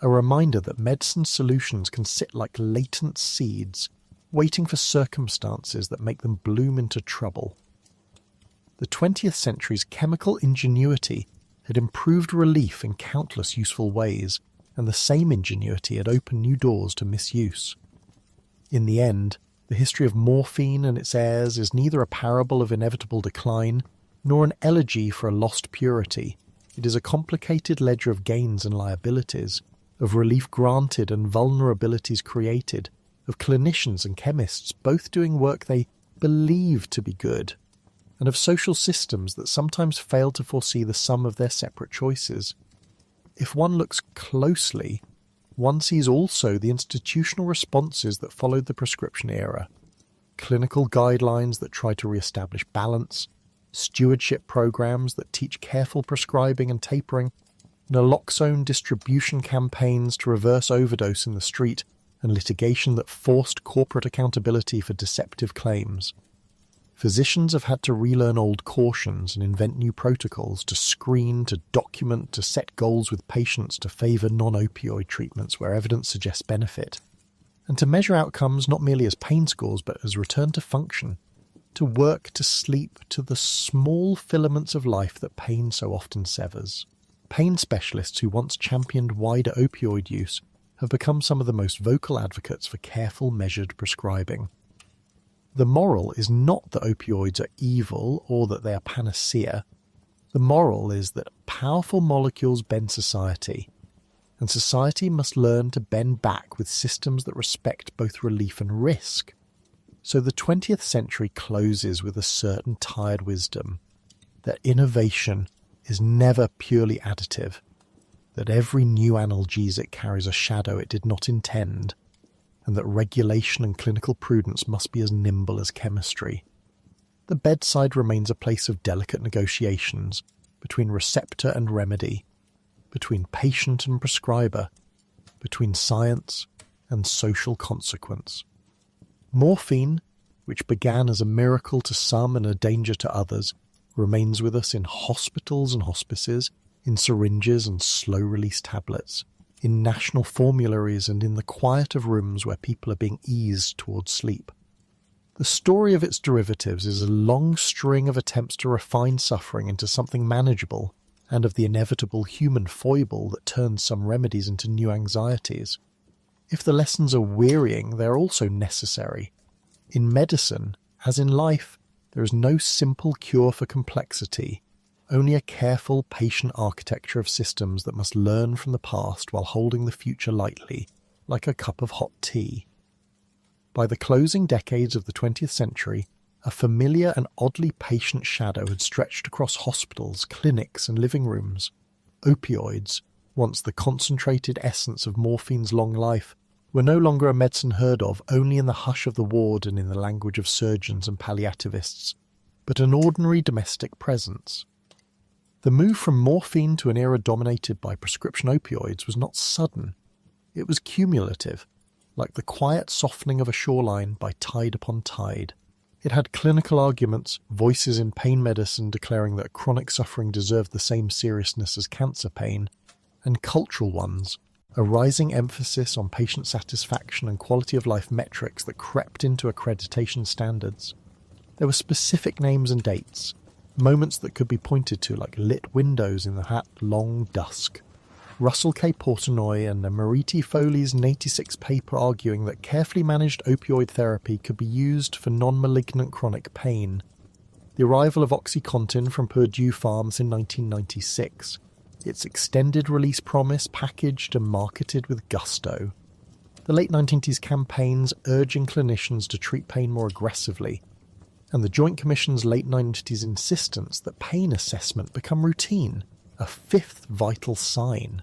a reminder that medicine's solutions can sit like latent seeds, waiting for circumstances that make them bloom into trouble. The 20th century's chemical ingenuity had improved relief in countless useful ways, and the same ingenuity had opened new doors to misuse. In the end, the history of morphine and its heirs is neither a parable of inevitable decline, nor an elegy for a lost purity. It is a complicated ledger of gains and liabilities, of relief granted and vulnerabilities created, of clinicians and chemists both doing work they believe to be good, and of social systems that sometimes fail to foresee the sum of their separate choices. If one looks closely, one sees also the institutional responses that followed the prescription era. Clinical guidelines that try to re-establish balance, stewardship programs that teach careful prescribing and tapering, naloxone distribution campaigns to reverse overdose in the street, and litigation that forced corporate accountability for deceptive claims. Physicians have had to relearn old cautions and invent new protocols to screen, to document, to set goals with patients to favour non-opioid treatments where evidence suggests benefit, and to measure outcomes not merely as pain scores but as return to function, to work, to sleep, to the small filaments of life that pain so often severs. Pain specialists who once championed wider opioid use have become some of the most vocal advocates for careful, measured prescribing. The moral is not that opioids are evil or that they are panacea. The moral is that powerful molecules bend society, and society must learn to bend back with systems that respect both relief and risk. So the 20th century closes with a certain tired wisdom, that innovation is never purely additive, that every new analgesic carries a shadow it did not intend, and that regulation and clinical prudence must be as nimble as chemistry. The bedside remains a place of delicate negotiations between receptor and remedy, between patient and prescriber, between science and social consequence. Morphine, which began as a miracle to some and a danger to others, remains with us in hospitals and hospices, in syringes and slow-release tablets, in national formularies and in the quiet of rooms where people are being eased towards sleep. The story of its derivatives is a long string of attempts to refine suffering into something manageable, and of the inevitable human foible that turns some remedies into new anxieties. If the lessons are wearying, they are also necessary. In medicine, as in life, there is no simple cure for complexity, only a careful, patient architecture of systems that must learn from the past while holding the future lightly, like a cup of hot tea. By the closing decades of the 20th century, a familiar and oddly patient shadow had stretched across hospitals, clinics, and living rooms. Opioids, once the concentrated essence of morphine's long life, were no longer a medicine heard of only in the hush of the ward and in the language of surgeons and palliativists, but an ordinary domestic presence. The move from morphine to an era dominated by prescription opioids was not sudden. It was cumulative, like the quiet softening of a shoreline by tide upon tide. It had clinical arguments, voices in pain medicine declaring that chronic suffering deserved the same seriousness as cancer pain, and cultural ones, a rising emphasis on patient satisfaction and quality of life metrics that crept into accreditation standards. There were specific names and dates, moments that could be pointed to like lit windows in the hat long dusk. Russell K. Portnoy and Mariti Foley's 1986 paper arguing that carefully managed opioid therapy could be used for non-malignant chronic pain. The arrival of OxyContin from Purdue Farms in 1996. Its extended release promise packaged and marketed with gusto. The late 1990s campaigns urging clinicians to treat pain more aggressively, and the Joint Commission's late 90s insistence that pain assessment become routine, a fifth vital sign.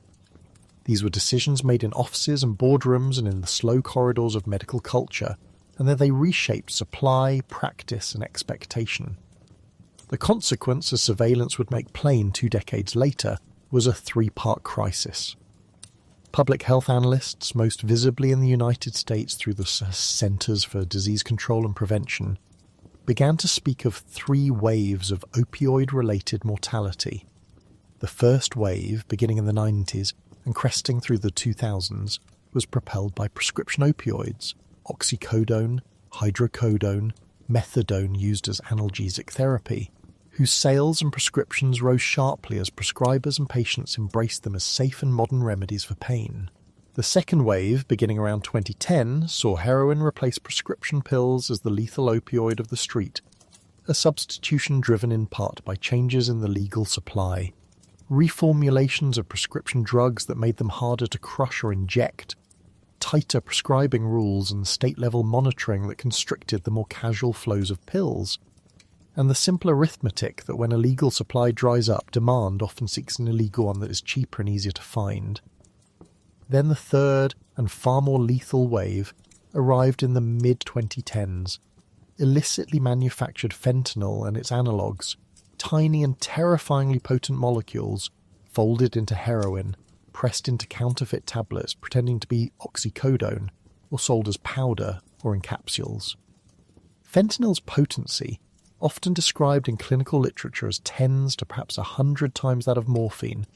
These were decisions made in offices and boardrooms and in the slow corridors of medical culture, and then they reshaped supply, practice, and expectation. The consequence, as surveillance would make plain 2 decades later, was a 3-part crisis. Public health analysts, most visibly in the United States through the Centers for Disease Control and Prevention, began to speak of 3 waves of opioid-related mortality. The first wave, beginning in the 90s and cresting through the 2000s, was propelled by prescription opioids, oxycodone, hydrocodone, methadone used as analgesic therapy, whose sales and prescriptions rose sharply as prescribers and patients embraced them as safe and modern remedies for pain. The second wave, beginning around 2010, saw heroin replace prescription pills as the lethal opioid of the street, a substitution driven in part by changes in the legal supply, reformulations of prescription drugs that made them harder to crush or inject, tighter prescribing rules and state-level monitoring that constricted the more casual flows of pills, and the simple arithmetic that when a legal supply dries up, demand often seeks an illegal one that is cheaper and easier to find. Then the third and far more lethal wave arrived in the mid-2010s. Illicitly manufactured fentanyl and its analogues, tiny and terrifyingly potent molecules, folded into heroin, pressed into counterfeit tablets pretending to be oxycodone, or sold as powder or in capsules. Fentanyl's potency, often described in clinical literature as 10s to perhaps 100 times that of morphine,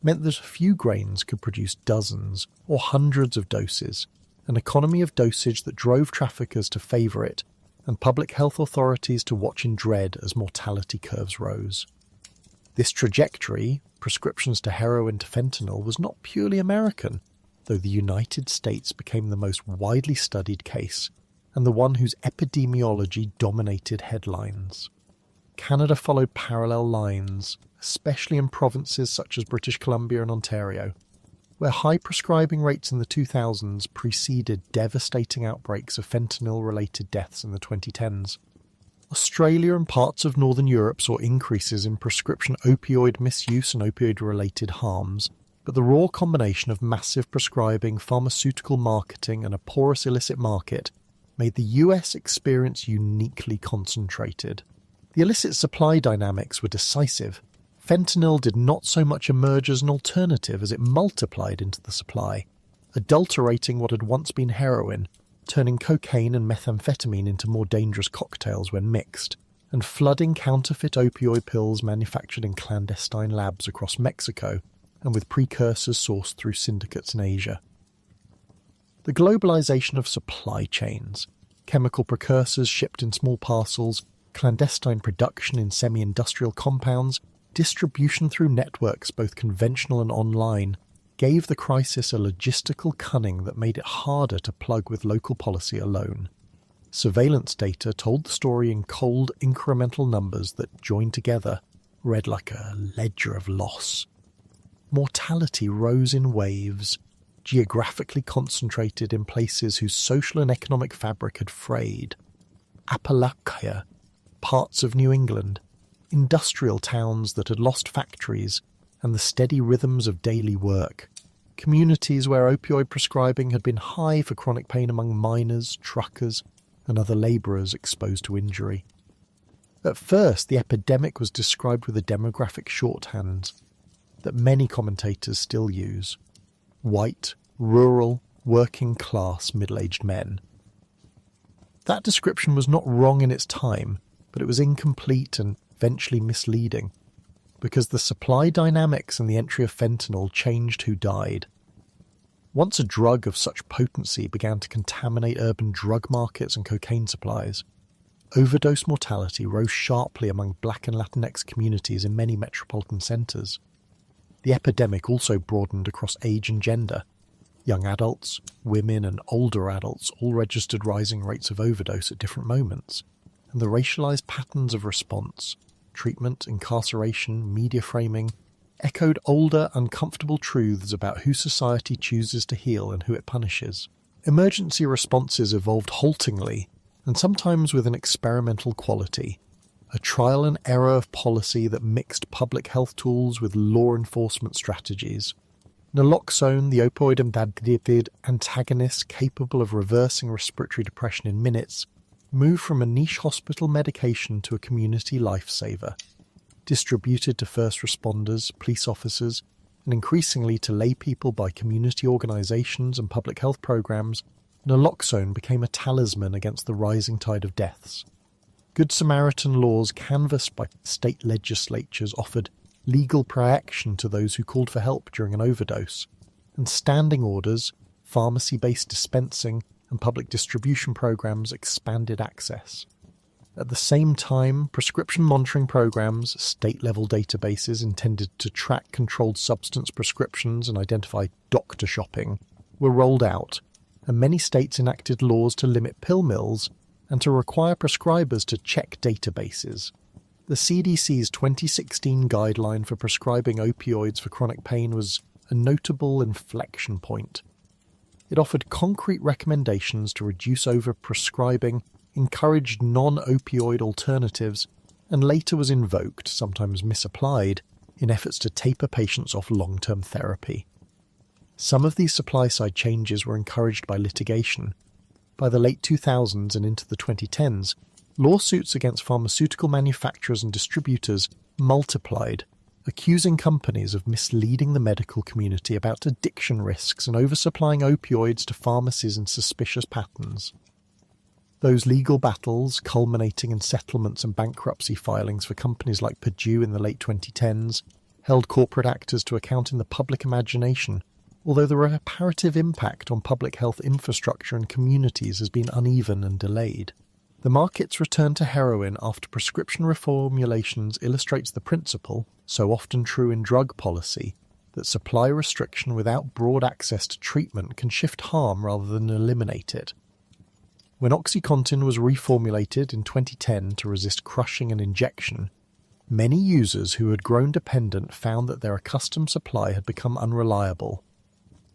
meant that a few grains could produce dozens or hundreds of doses, an economy of dosage that drove traffickers to favour it and public health authorities to watch in dread as mortality curves rose. This trajectory, prescriptions to heroin to fentanyl, was not purely American, though the United States became the most widely studied case, and the one whose epidemiology dominated headlines. Canada followed parallel lines, especially in provinces such as British Columbia and Ontario, where high prescribing rates in the 2000s preceded devastating outbreaks of fentanyl-related deaths in the 2010s. Australia and parts of Northern Europe saw increases in prescription opioid misuse and opioid-related harms, but the raw combination of massive prescribing, pharmaceutical marketing, and a porous illicit market made the US experience uniquely concentrated. The illicit supply dynamics were decisive. Fentanyl did not so much emerge as an alternative as it multiplied into the supply, adulterating what had once been heroin, turning cocaine and methamphetamine into more dangerous cocktails when mixed, and flooding counterfeit opioid pills manufactured in clandestine labs across Mexico and with precursors sourced through syndicates in Asia. The globalization of supply chains, chemical precursors shipped in small parcels, clandestine production in semi-industrial compounds, distribution through networks both conventional and online, gave the crisis a logistical cunning that made it harder to plug with local policy alone. Surveillance data told the story in cold, incremental numbers that, joined together, read like a ledger of loss. Mortality rose in waves. geographically concentrated in places whose social and economic fabric had frayed. Appalachia, parts of New England, industrial towns that had lost factories and the steady rhythms of daily work, communities where opioid prescribing had been high for chronic pain among miners, truckers, and other labourers exposed to injury. At first, the epidemic was described with a demographic shorthand that many commentators still use: white, rural, working-class, middle-aged men. That description was not wrong in its time, but it was incomplete and eventually misleading, because the supply dynamics and the entry of fentanyl changed who died. Once a drug of such potency began to contaminate urban drug markets and cocaine supplies, overdose mortality rose sharply among Black and Latinx communities in many metropolitan centres. The epidemic also broadened across age and gender. Young adults, women and older adults all registered rising rates of overdose at different moments, and the racialised patterns of response, treatment, incarceration, media framing, echoed older, uncomfortable truths about who society chooses to heal and who it punishes. Emergency responses evolved haltingly, and sometimes with an experimental quality, a trial and error of policy that mixed public health tools with law enforcement strategies. Naloxone, the opioid antagonist capable of reversing respiratory depression in minutes, moved from a niche hospital medication to a community lifesaver. Distributed to first responders, police officers, and increasingly to lay people by community organisations and public health programmes, naloxone became a talisman against the rising tide of deaths. Good Samaritan laws canvassed by state legislatures offered legal protection to those who called for help during an overdose, and standing orders, pharmacy-based dispensing, and public distribution programs expanded access. At the same time, prescription monitoring programs, state-level databases intended to track controlled substance prescriptions and identify doctor shopping, were rolled out, and many states enacted laws to limit pill mills and to require prescribers to check databases. The CDC's 2016 guideline for prescribing opioids for chronic pain was a notable inflection point. It offered concrete recommendations to reduce overprescribing, encouraged non-opioid alternatives, and later was invoked, sometimes misapplied, in efforts to taper patients off long-term therapy. Some of these supply-side changes were encouraged by litigation. By the late 2000s and into the 2010s, lawsuits against pharmaceutical manufacturers and distributors multiplied, accusing companies of misleading the medical community about addiction risks and oversupplying opioids to pharmacies in suspicious patterns. Those legal battles, culminating in settlements and bankruptcy filings for companies like Purdue in the late 2010s, held corporate actors to account in the public imagination, although the reparative impact on public health infrastructure and communities has been uneven and delayed. The market's return to heroin after prescription reformulations illustrates the principle, so often true in drug policy, that supply restriction without broad access to treatment can shift harm rather than eliminate it. When OxyContin was reformulated in 2010 to resist crushing and injection, many users who had grown dependent found that their accustomed supply had become unreliable.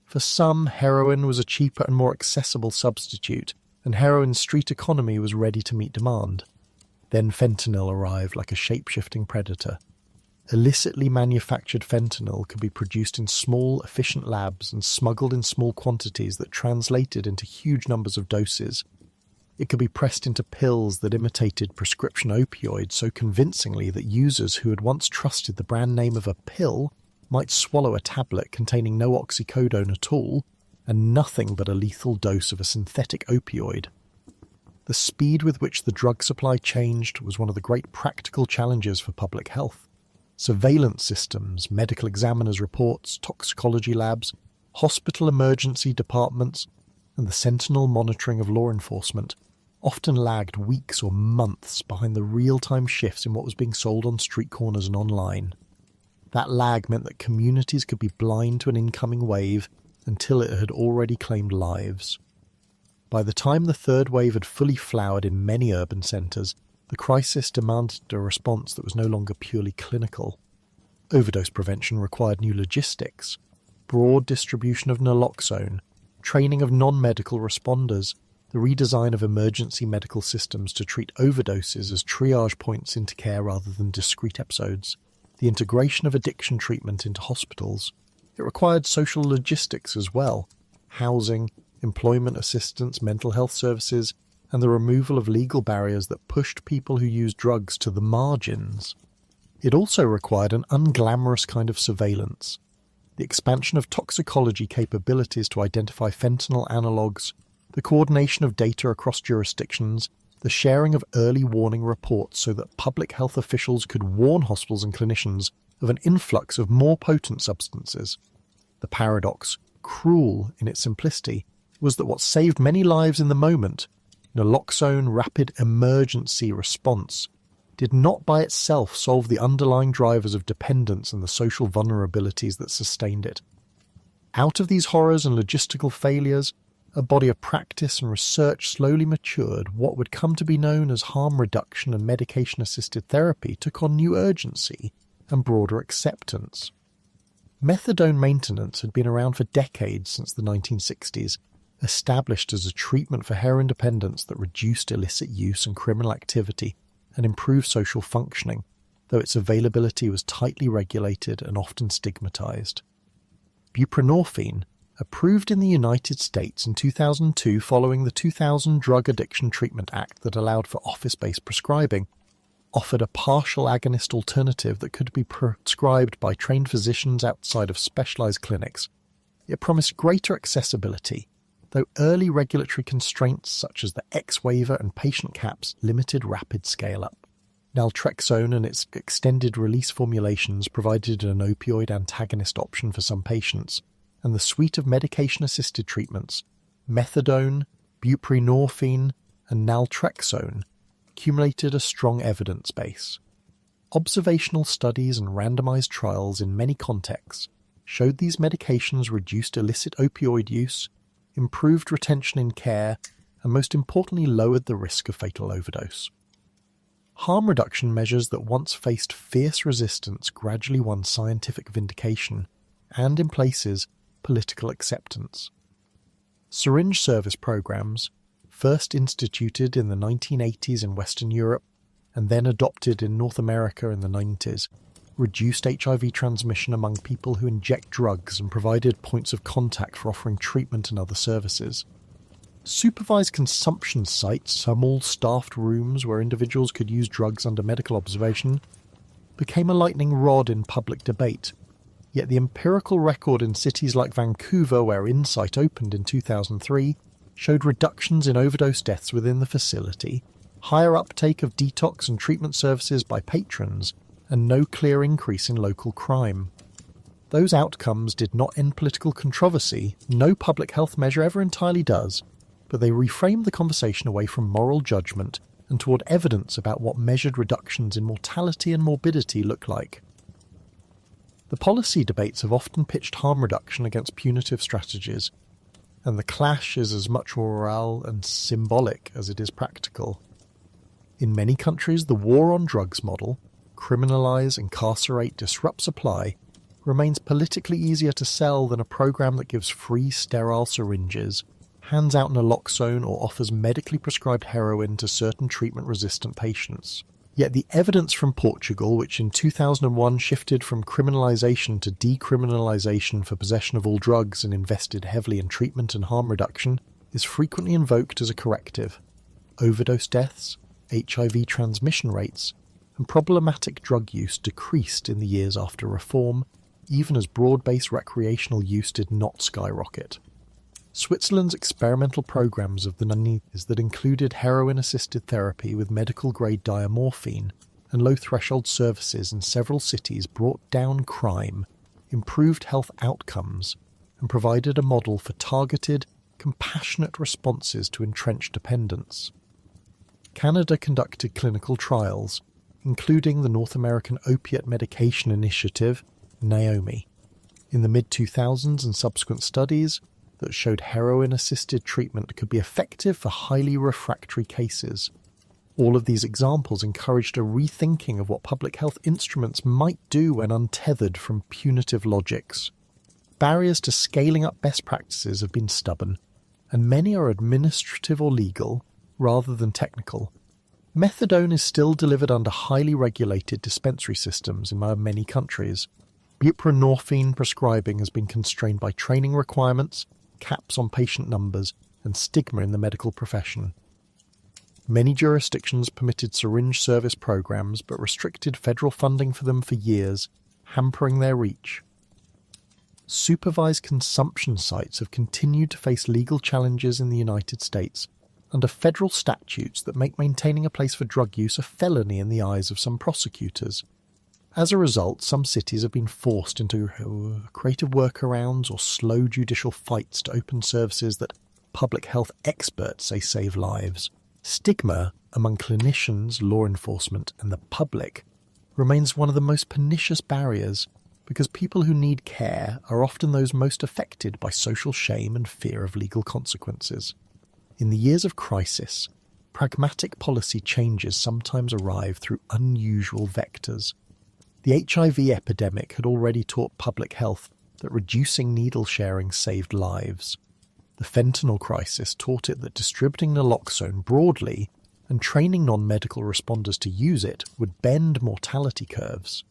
For some, heroin was a cheaper and more accessible substitute, and heroin's street economy was ready to meet demand. Then fentanyl arrived like a shape-shifting predator. Illicitly manufactured fentanyl could be produced in small, efficient labs and smuggled in small quantities that translated into huge numbers of doses. It could be pressed into pills that imitated prescription opioids so convincingly that users who had once trusted the brand name of a pill might swallow a tablet containing no oxycodone at all and nothing but a lethal dose of a synthetic opioid. The speed with which the drug supply changed was one of the great practical challenges for public health. Surveillance systems, medical examiners' reports, toxicology labs, hospital emergency departments, and the sentinel monitoring of law enforcement often lagged weeks or months behind the real-time shifts in what was being sold on street corners and online. That lag meant that communities could be blind to an incoming wave until it had already claimed lives. By the time the third wave had fully flowered in many urban centres, the crisis demanded a response that was no longer purely clinical. Overdose prevention required new logistics. broad distribution of naloxone, training of non-medical responders, the redesign of emergency medical systems to treat overdoses as triage points into care rather than discrete episodes, the integration of addiction treatment into hospitals. It required social logistics as well, housing, employment assistance, mental health services, and the removal of legal barriers that pushed people who use drugs to the margins. It also required an unglamorous kind of surveillance, the expansion of toxicology capabilities to identify fentanyl analogues, the coordination of data across jurisdictions, the sharing of early warning reports so that public health officials could warn hospitals and clinicians of an influx of more potent substances. The paradox, cruel in its simplicity, was that what saved many lives in the moment, naloxone rapid emergency response, did not by itself solve the underlying drivers of dependence and the social vulnerabilities that sustained it. Out of these horrors and logistical failures, a body of practice and research slowly matured. What would come to be known as harm reduction and medication-assisted therapy took on new urgency and broader acceptance. Methadone maintenance had been around for decades since the 1960s, established as a treatment for heroin dependence that reduced illicit use and criminal activity and improved social functioning, though its availability was tightly regulated and often stigmatized. Buprenorphine, approved in the United States in 2002 following the 2000 Drug Addiction Treatment Act that allowed for office-based prescribing, offered a partial agonist alternative that could be prescribed by trained physicians outside of specialized clinics. It promised greater accessibility, though early regulatory constraints such as the X waiver and patient caps limited rapid scale-up. Naltrexone and its extended-release formulations provided an opioid antagonist option for some patients, and the suite of medication-assisted treatments, methadone, buprenorphine, and naltrexone, accumulated a strong evidence base. Observational studies and randomized trials in many contexts showed these medications reduced illicit opioid use, improved retention in care, and most importantly lowered the risk of fatal overdose. Harm reduction measures that once faced fierce resistance gradually won scientific vindication, and in places, political acceptance. Syringe service programs, first instituted in the 1980s in Western Europe and then adopted in North America in the 90s, reduced HIV transmission among people who inject drugs and provided points of contact for offering treatment and other services. Supervised consumption sites, small staffed rooms where individuals could use drugs under medical observation, became a lightning rod in public debate. Yet the empirical record in cities like Vancouver, where Insight opened in 2003, showed reductions in overdose deaths within the facility, higher uptake of detox and treatment services by patrons, and no clear increase in local crime. Those outcomes did not end political controversy, no public health measure ever entirely does, but they reframed the conversation away from moral judgment and toward evidence about what measured reductions in mortality and morbidity look like. The policy debates have often pitched harm reduction against punitive strategies, and the clash is as much morale and symbolic as it is practical. In many countries, the war on drugs model, criminalize, incarcerate, disrupt supply, remains politically easier to sell than a program that gives free sterile syringes, hands out naloxone, or offers medically prescribed heroin to certain treatment-resistant patients. Yet the evidence from Portugal, which in 2001 shifted from criminalisation to decriminalisation for possession of all drugs and invested heavily in treatment and harm reduction, is frequently invoked as a corrective. Overdose deaths, HIV transmission rates, and problematic drug use decreased in the years after reform, even as broad-based recreational use did not skyrocket. Switzerland's experimental programs of the 90s that included heroin-assisted therapy with medical-grade diamorphine and low-threshold services in several cities brought down crime, improved health outcomes, and provided a model for targeted, compassionate responses to entrenched dependence. Canada conducted clinical trials, including the North American Opiate Medication Initiative, NAOMI, in the mid-2000s and subsequent studies that showed heroin-assisted treatment could be effective for highly refractory cases. All of these examples encouraged a rethinking of what public health instruments might do when untethered from punitive logics. barriers to scaling up best practices have been stubborn, and many are administrative or legal rather than technical. Methadone is still delivered under highly regulated dispensary systems in many countries. Buprenorphine prescribing has been constrained by training requirements, caps on patient numbers, and stigma in the medical profession. Many jurisdictions permitted syringe service programs but restricted federal funding for them for years, hampering their reach. Supervised consumption sites have continued to face legal challenges in the United States under federal statutes that make maintaining a place for drug use a felony in the eyes of some prosecutors. As a result, some cities have been forced into creative workarounds or slow judicial fights to open services that public health experts say save lives. Stigma among clinicians, law enforcement, and the public remains one of the most pernicious barriers because people who need care are often those most affected by social shame and fear of legal consequences. In the years of crisis, pragmatic policy changes sometimes arrive through unusual vectors. The HIV epidemic had already taught public health that reducing needle sharing saved lives. The fentanyl crisis taught it that distributing naloxone broadly and training non-medical responders to use it would bend mortality curves.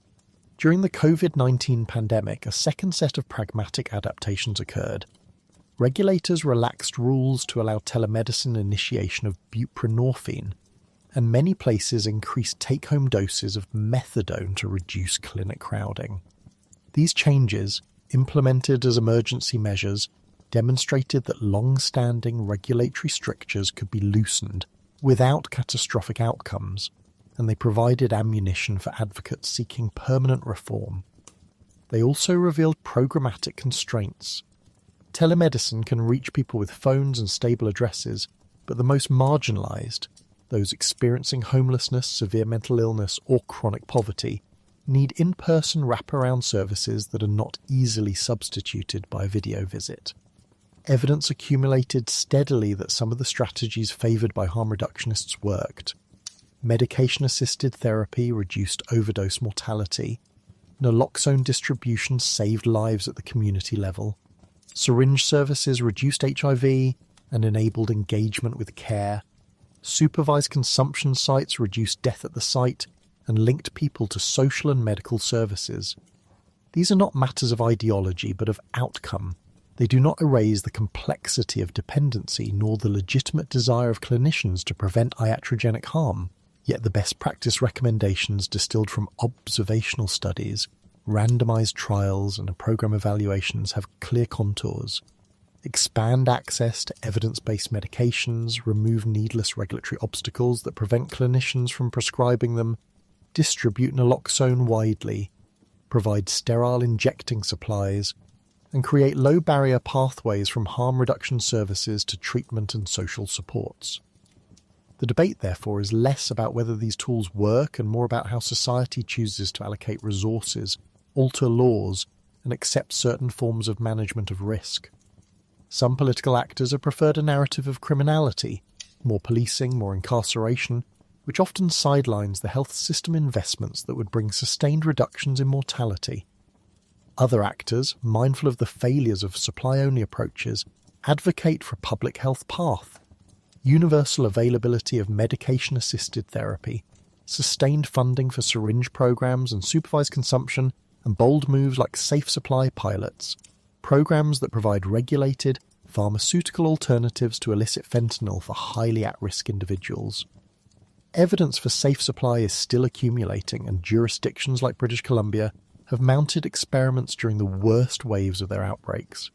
During the COVID-19 pandemic, a second set of pragmatic adaptations occurred. Regulators relaxed rules to allow telemedicine initiation of buprenorphine, and many places increased take-home doses of methadone to reduce clinic crowding. These changes, implemented as emergency measures, demonstrated that long-standing regulatory strictures could be loosened without catastrophic outcomes, and they provided ammunition for advocates seeking permanent reform. They also revealed programmatic constraints. Telemedicine can reach people with phones and stable addresses, but the most marginalised, those experiencing homelessness, severe mental illness, or chronic poverty, need in-person wraparound services that are not easily substituted by a video visit. Evidence accumulated steadily that some of the strategies favoured by harm reductionists worked. Medication-assisted therapy reduced overdose mortality. Naloxone distribution saved lives at the community level. Syringe services reduced HIV and enabled engagement with care. Supervised consumption sites reduced death at the site and linked people to social and medical services. These are not matters of ideology but of outcome. They do not erase the complexity of dependency nor the legitimate desire of clinicians to prevent iatrogenic harm. Yet the best practice recommendations distilled from observational studies, randomized trials and program evaluations have clear contours. Expand access to evidence-based medications, remove needless regulatory obstacles that prevent clinicians from prescribing them, distribute naloxone widely, provide sterile injecting supplies, and create low-barrier pathways from harm reduction services to treatment and social supports. The debate, therefore, is less about whether these tools work and more about how society chooses to allocate resources, alter laws, and accept certain forms of management of risk. Some political actors have preferred a narrative of criminality, more policing, more incarceration, which often sidelines the health system investments that would bring sustained reductions in mortality. Other actors, mindful of the failures of supply-only approaches, advocate for a public health path. Universal availability of medication-assisted therapy, sustained funding for syringe programs and supervised consumption, and bold moves like safe supply pilots, programs that provide regulated, pharmaceutical alternatives to illicit fentanyl for highly at-risk individuals. Evidence for safe supply is still accumulating, and jurisdictions like British Columbia have mounted experiments during the worst waves of their outbreaks.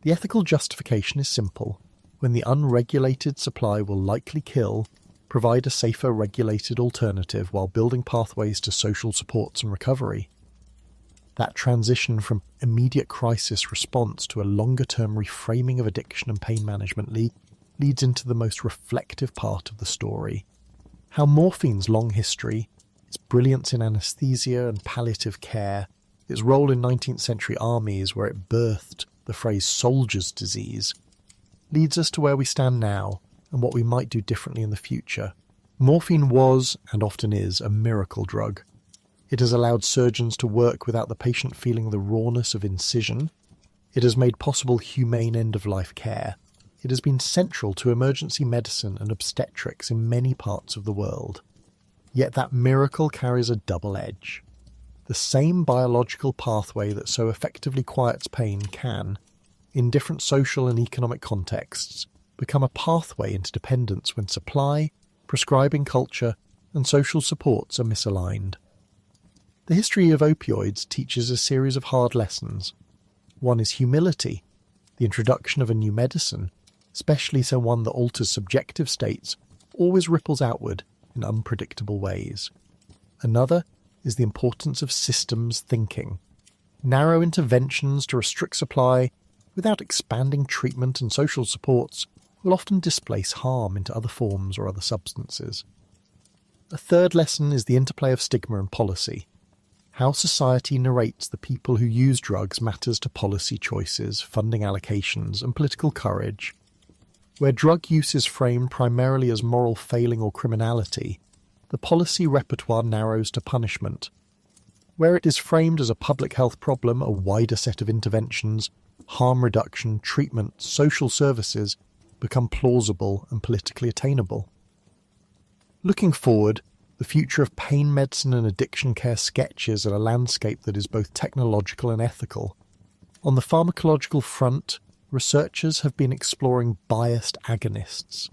The ethical justification is simple. When the unregulated supply will likely kill, provide a safer regulated alternative while building pathways to social supports and recovery. That transition from immediate crisis response to a longer-term reframing of addiction and pain management leads into the most reflective part of the story. How morphine's long history, its brilliance in anesthesia and palliative care, its role in 19th century armies where it birthed the phrase soldier's disease, leads us to where we stand now and what we might do differently in the future. Morphine was, and often is, a miracle drug. It has allowed surgeons to work without the patient feeling the rawness of incision. It has made possible humane end-of-life care. It has been central to emergency medicine and obstetrics in many parts of the world. Yet that miracle carries a double edge. The same biological pathway that so effectively quiets pain can, in different social and economic contexts, become a pathway into dependence when supply, prescribing culture, and social supports are misaligned. The history of opioids teaches a series of hard lessons. One is humility. The introduction of a new medicine, especially so one that alters subjective states, always ripples outward in unpredictable ways. Another is the importance of systems thinking. Narrow interventions to restrict supply, without expanding treatment and social supports, will often displace harm into other forms or other substances. A third lesson is the interplay of stigma and policy. How society narrates the people who use drugs matters to policy choices, funding allocations, and political courage. Where drug use is framed primarily as moral failing or criminality, the policy repertoire narrows to punishment. Where it is framed as a public health problem, a wider set of interventions, harm reduction, treatment, social services become plausible and politically attainable. Looking forward, the future of pain medicine and addiction care sketches at a landscape that is both technological and ethical. On the pharmacological front, researchers have been exploring biased agonists,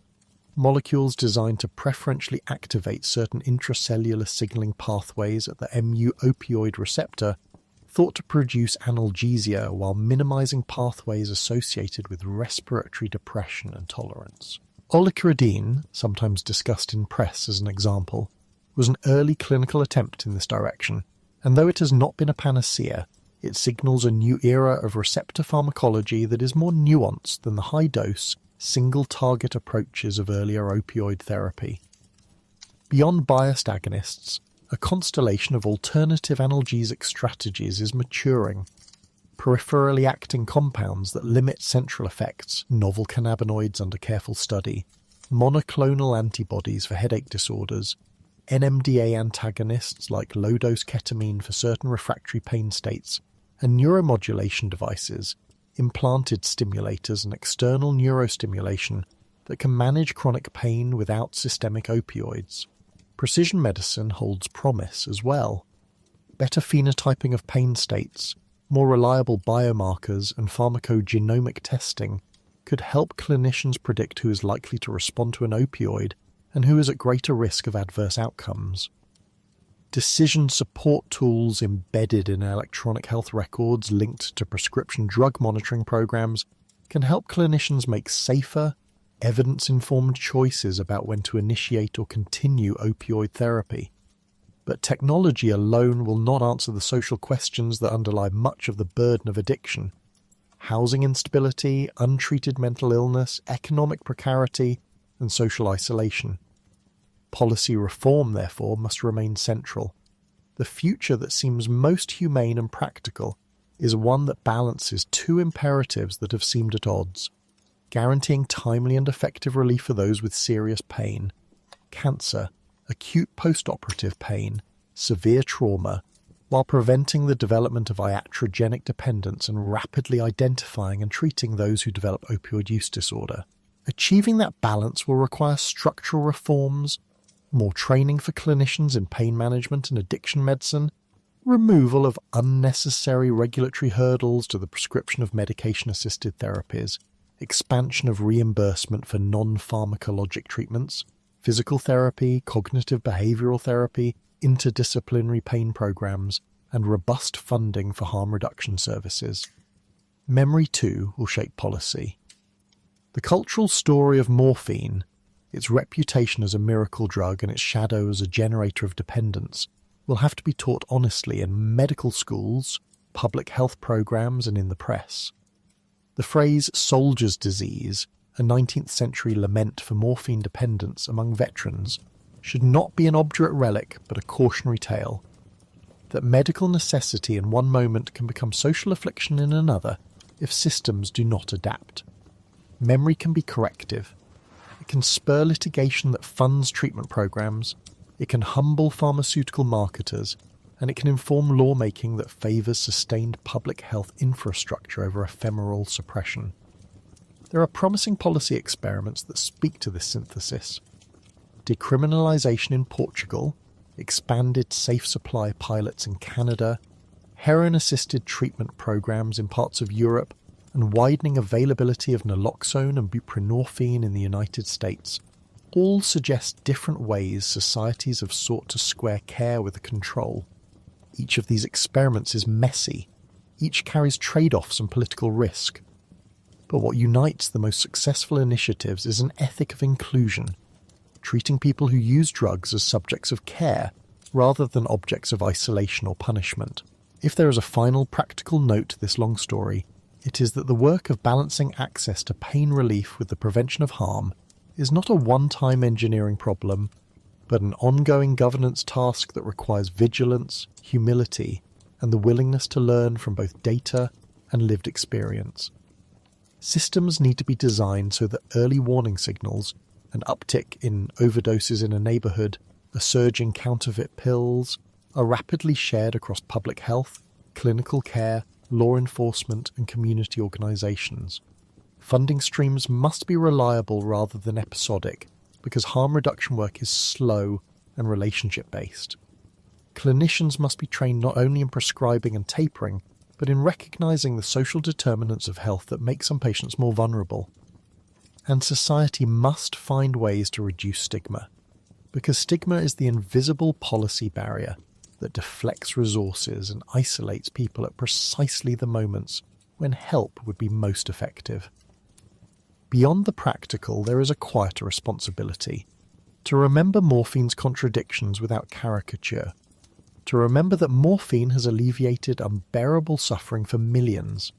molecules designed to preferentially activate certain intracellular signaling pathways at the mu opioid receptor, thought to produce analgesia while minimizing pathways associated with respiratory depression and tolerance. Olicaridine, sometimes discussed in press as an example, was an early clinical attempt in this direction, and though it has not been a panacea, it signals a new era of receptor pharmacology that is more nuanced than the high-dose, single-target approaches of earlier opioid therapy. Beyond biased agonists, a constellation of alternative analgesic strategies is maturing. Peripherally acting compounds that limit central effects, novel cannabinoids under careful study, monoclonal antibodies for headache disorders, NMDA antagonists like low-dose ketamine for certain refractory pain states, and neuromodulation devices, implanted stimulators and external neurostimulation that can manage chronic pain without systemic opioids. Precision medicine holds promise as well. Better phenotyping of pain states, more reliable biomarkers and pharmacogenomic testing could help clinicians predict who is likely to respond to an opioid and who is at greater risk of adverse outcomes. Decision support tools embedded in electronic health records linked to prescription drug monitoring programs can help clinicians make safer, evidence-informed choices about when to initiate or continue opioid therapy. But technology alone will not answer the social questions that underlie much of the burden of addiction. Housing instability, untreated mental illness, economic precarity, and social isolation. Policy reform, therefore, must remain central. The future that seems most humane and practical is one that balances two imperatives that have seemed at odds: guaranteeing timely and effective relief for those with serious pain, cancer, acute post-operative pain, severe trauma, while preventing the development of iatrogenic dependence and rapidly identifying and treating those who develop opioid use disorder. Achieving that balance will require structural reforms, more training for clinicians in pain management and addiction medicine, removal of unnecessary regulatory hurdles to the prescription of medication-assisted therapies, expansion of reimbursement for non-pharmacologic treatments, physical therapy, cognitive behavioral therapy, interdisciplinary pain programs, and robust funding for harm reduction services. Memory, too, will shape policy. The cultural story of morphine, its reputation as a miracle drug and its shadow as a generator of dependence, will have to be taught honestly in medical schools, public health programs, and in the press. The phrase soldier's disease, a 19th century lament for morphine dependence among veterans, should not be an obdurate relic but a cautionary tale. That medical necessity in one moment can become social affliction in another if systems do not adapt. Memory can be corrective. It can spur litigation that funds treatment programs. It can humble pharmaceutical marketers, and it can inform lawmaking that favours sustained public health infrastructure over ephemeral suppression. There are promising policy experiments that speak to this synthesis. Decriminalisation in Portugal, expanded safe supply pilots in Canada, heroin-assisted treatment programs in parts of Europe, and widening availability of naloxone and buprenorphine in the United States all suggest different ways societies have sought to square care with control. Each of these experiments is messy. Each carries trade-offs and political risk. But what unites the most successful initiatives is an ethic of inclusion, treating people who use drugs as subjects of care rather than objects of isolation or punishment. If there is a final practical note to this long story, it is that the work of balancing access to pain relief with the prevention of harm is not a one-time engineering problem, but an ongoing governance task that requires vigilance, humility, and the willingness to learn from both data and lived experience. Systems need to be designed so that early warning signals, an uptick in overdoses in a neighbourhood, a surge in counterfeit pills, are rapidly shared across public health, clinical care, law enforcement, and community organisations. Funding streams must be reliable rather than episodic, because harm reduction work is slow and relationship-based. Clinicians must be trained not only in prescribing and tapering, but in recognising the social determinants of health that make some patients more vulnerable. And society must find ways to reduce stigma, because stigma is the invisible policy barrier that deflects resources and isolates people at precisely the moments when help would be most effective. Beyond the practical, there is a quieter responsibility to remember morphine's contradictions without caricature, to remember that morphine has alleviated unbearable suffering for millions,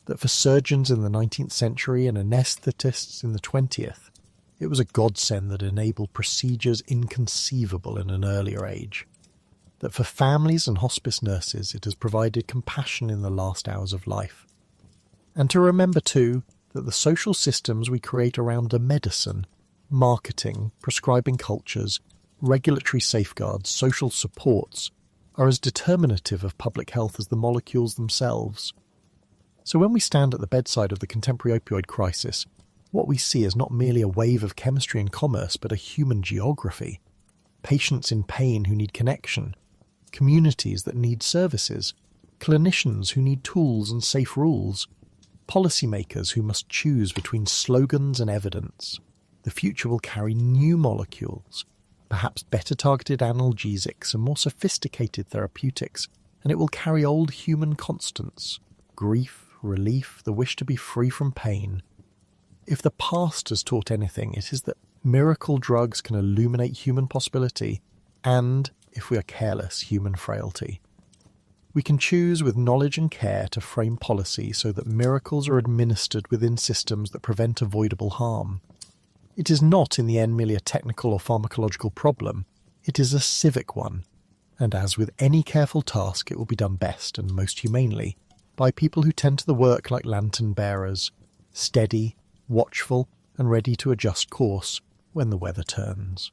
that for surgeons in the 19th century and anaesthetists in the 20th, it was a godsend that enabled procedures inconceivable in an earlier age, that for families and hospice nurses it has provided compassion in the last hours of life, and to remember too that the social systems we create around a medicine, marketing, prescribing cultures, regulatory safeguards, social supports, are as determinative of public health as the molecules themselves. So when we stand at the bedside of the contemporary opioid crisis, what we see is not merely a wave of chemistry and commerce, but a human geography. Patients in pain who need connection, communities that need services, clinicians who need tools and safe rules, policymakers who must choose between slogans and evidence. The future will carry new molecules, perhaps better targeted analgesics and more sophisticated therapeutics, and it will carry old human constants: grief, relief, the wish to be free from pain. If the past has taught anything, it is that miracle drugs can illuminate human possibility and, if we are careless, human frailty. We can choose with knowledge and care to frame policy so that miracles are administered within systems that prevent avoidable harm. It is not in the end merely a technical or pharmacological problem, it is a civic one, and as with any careful task it will be done best and most humanely by people who tend to the work like lantern bearers, steady, watchful and ready to adjust course when the weather turns.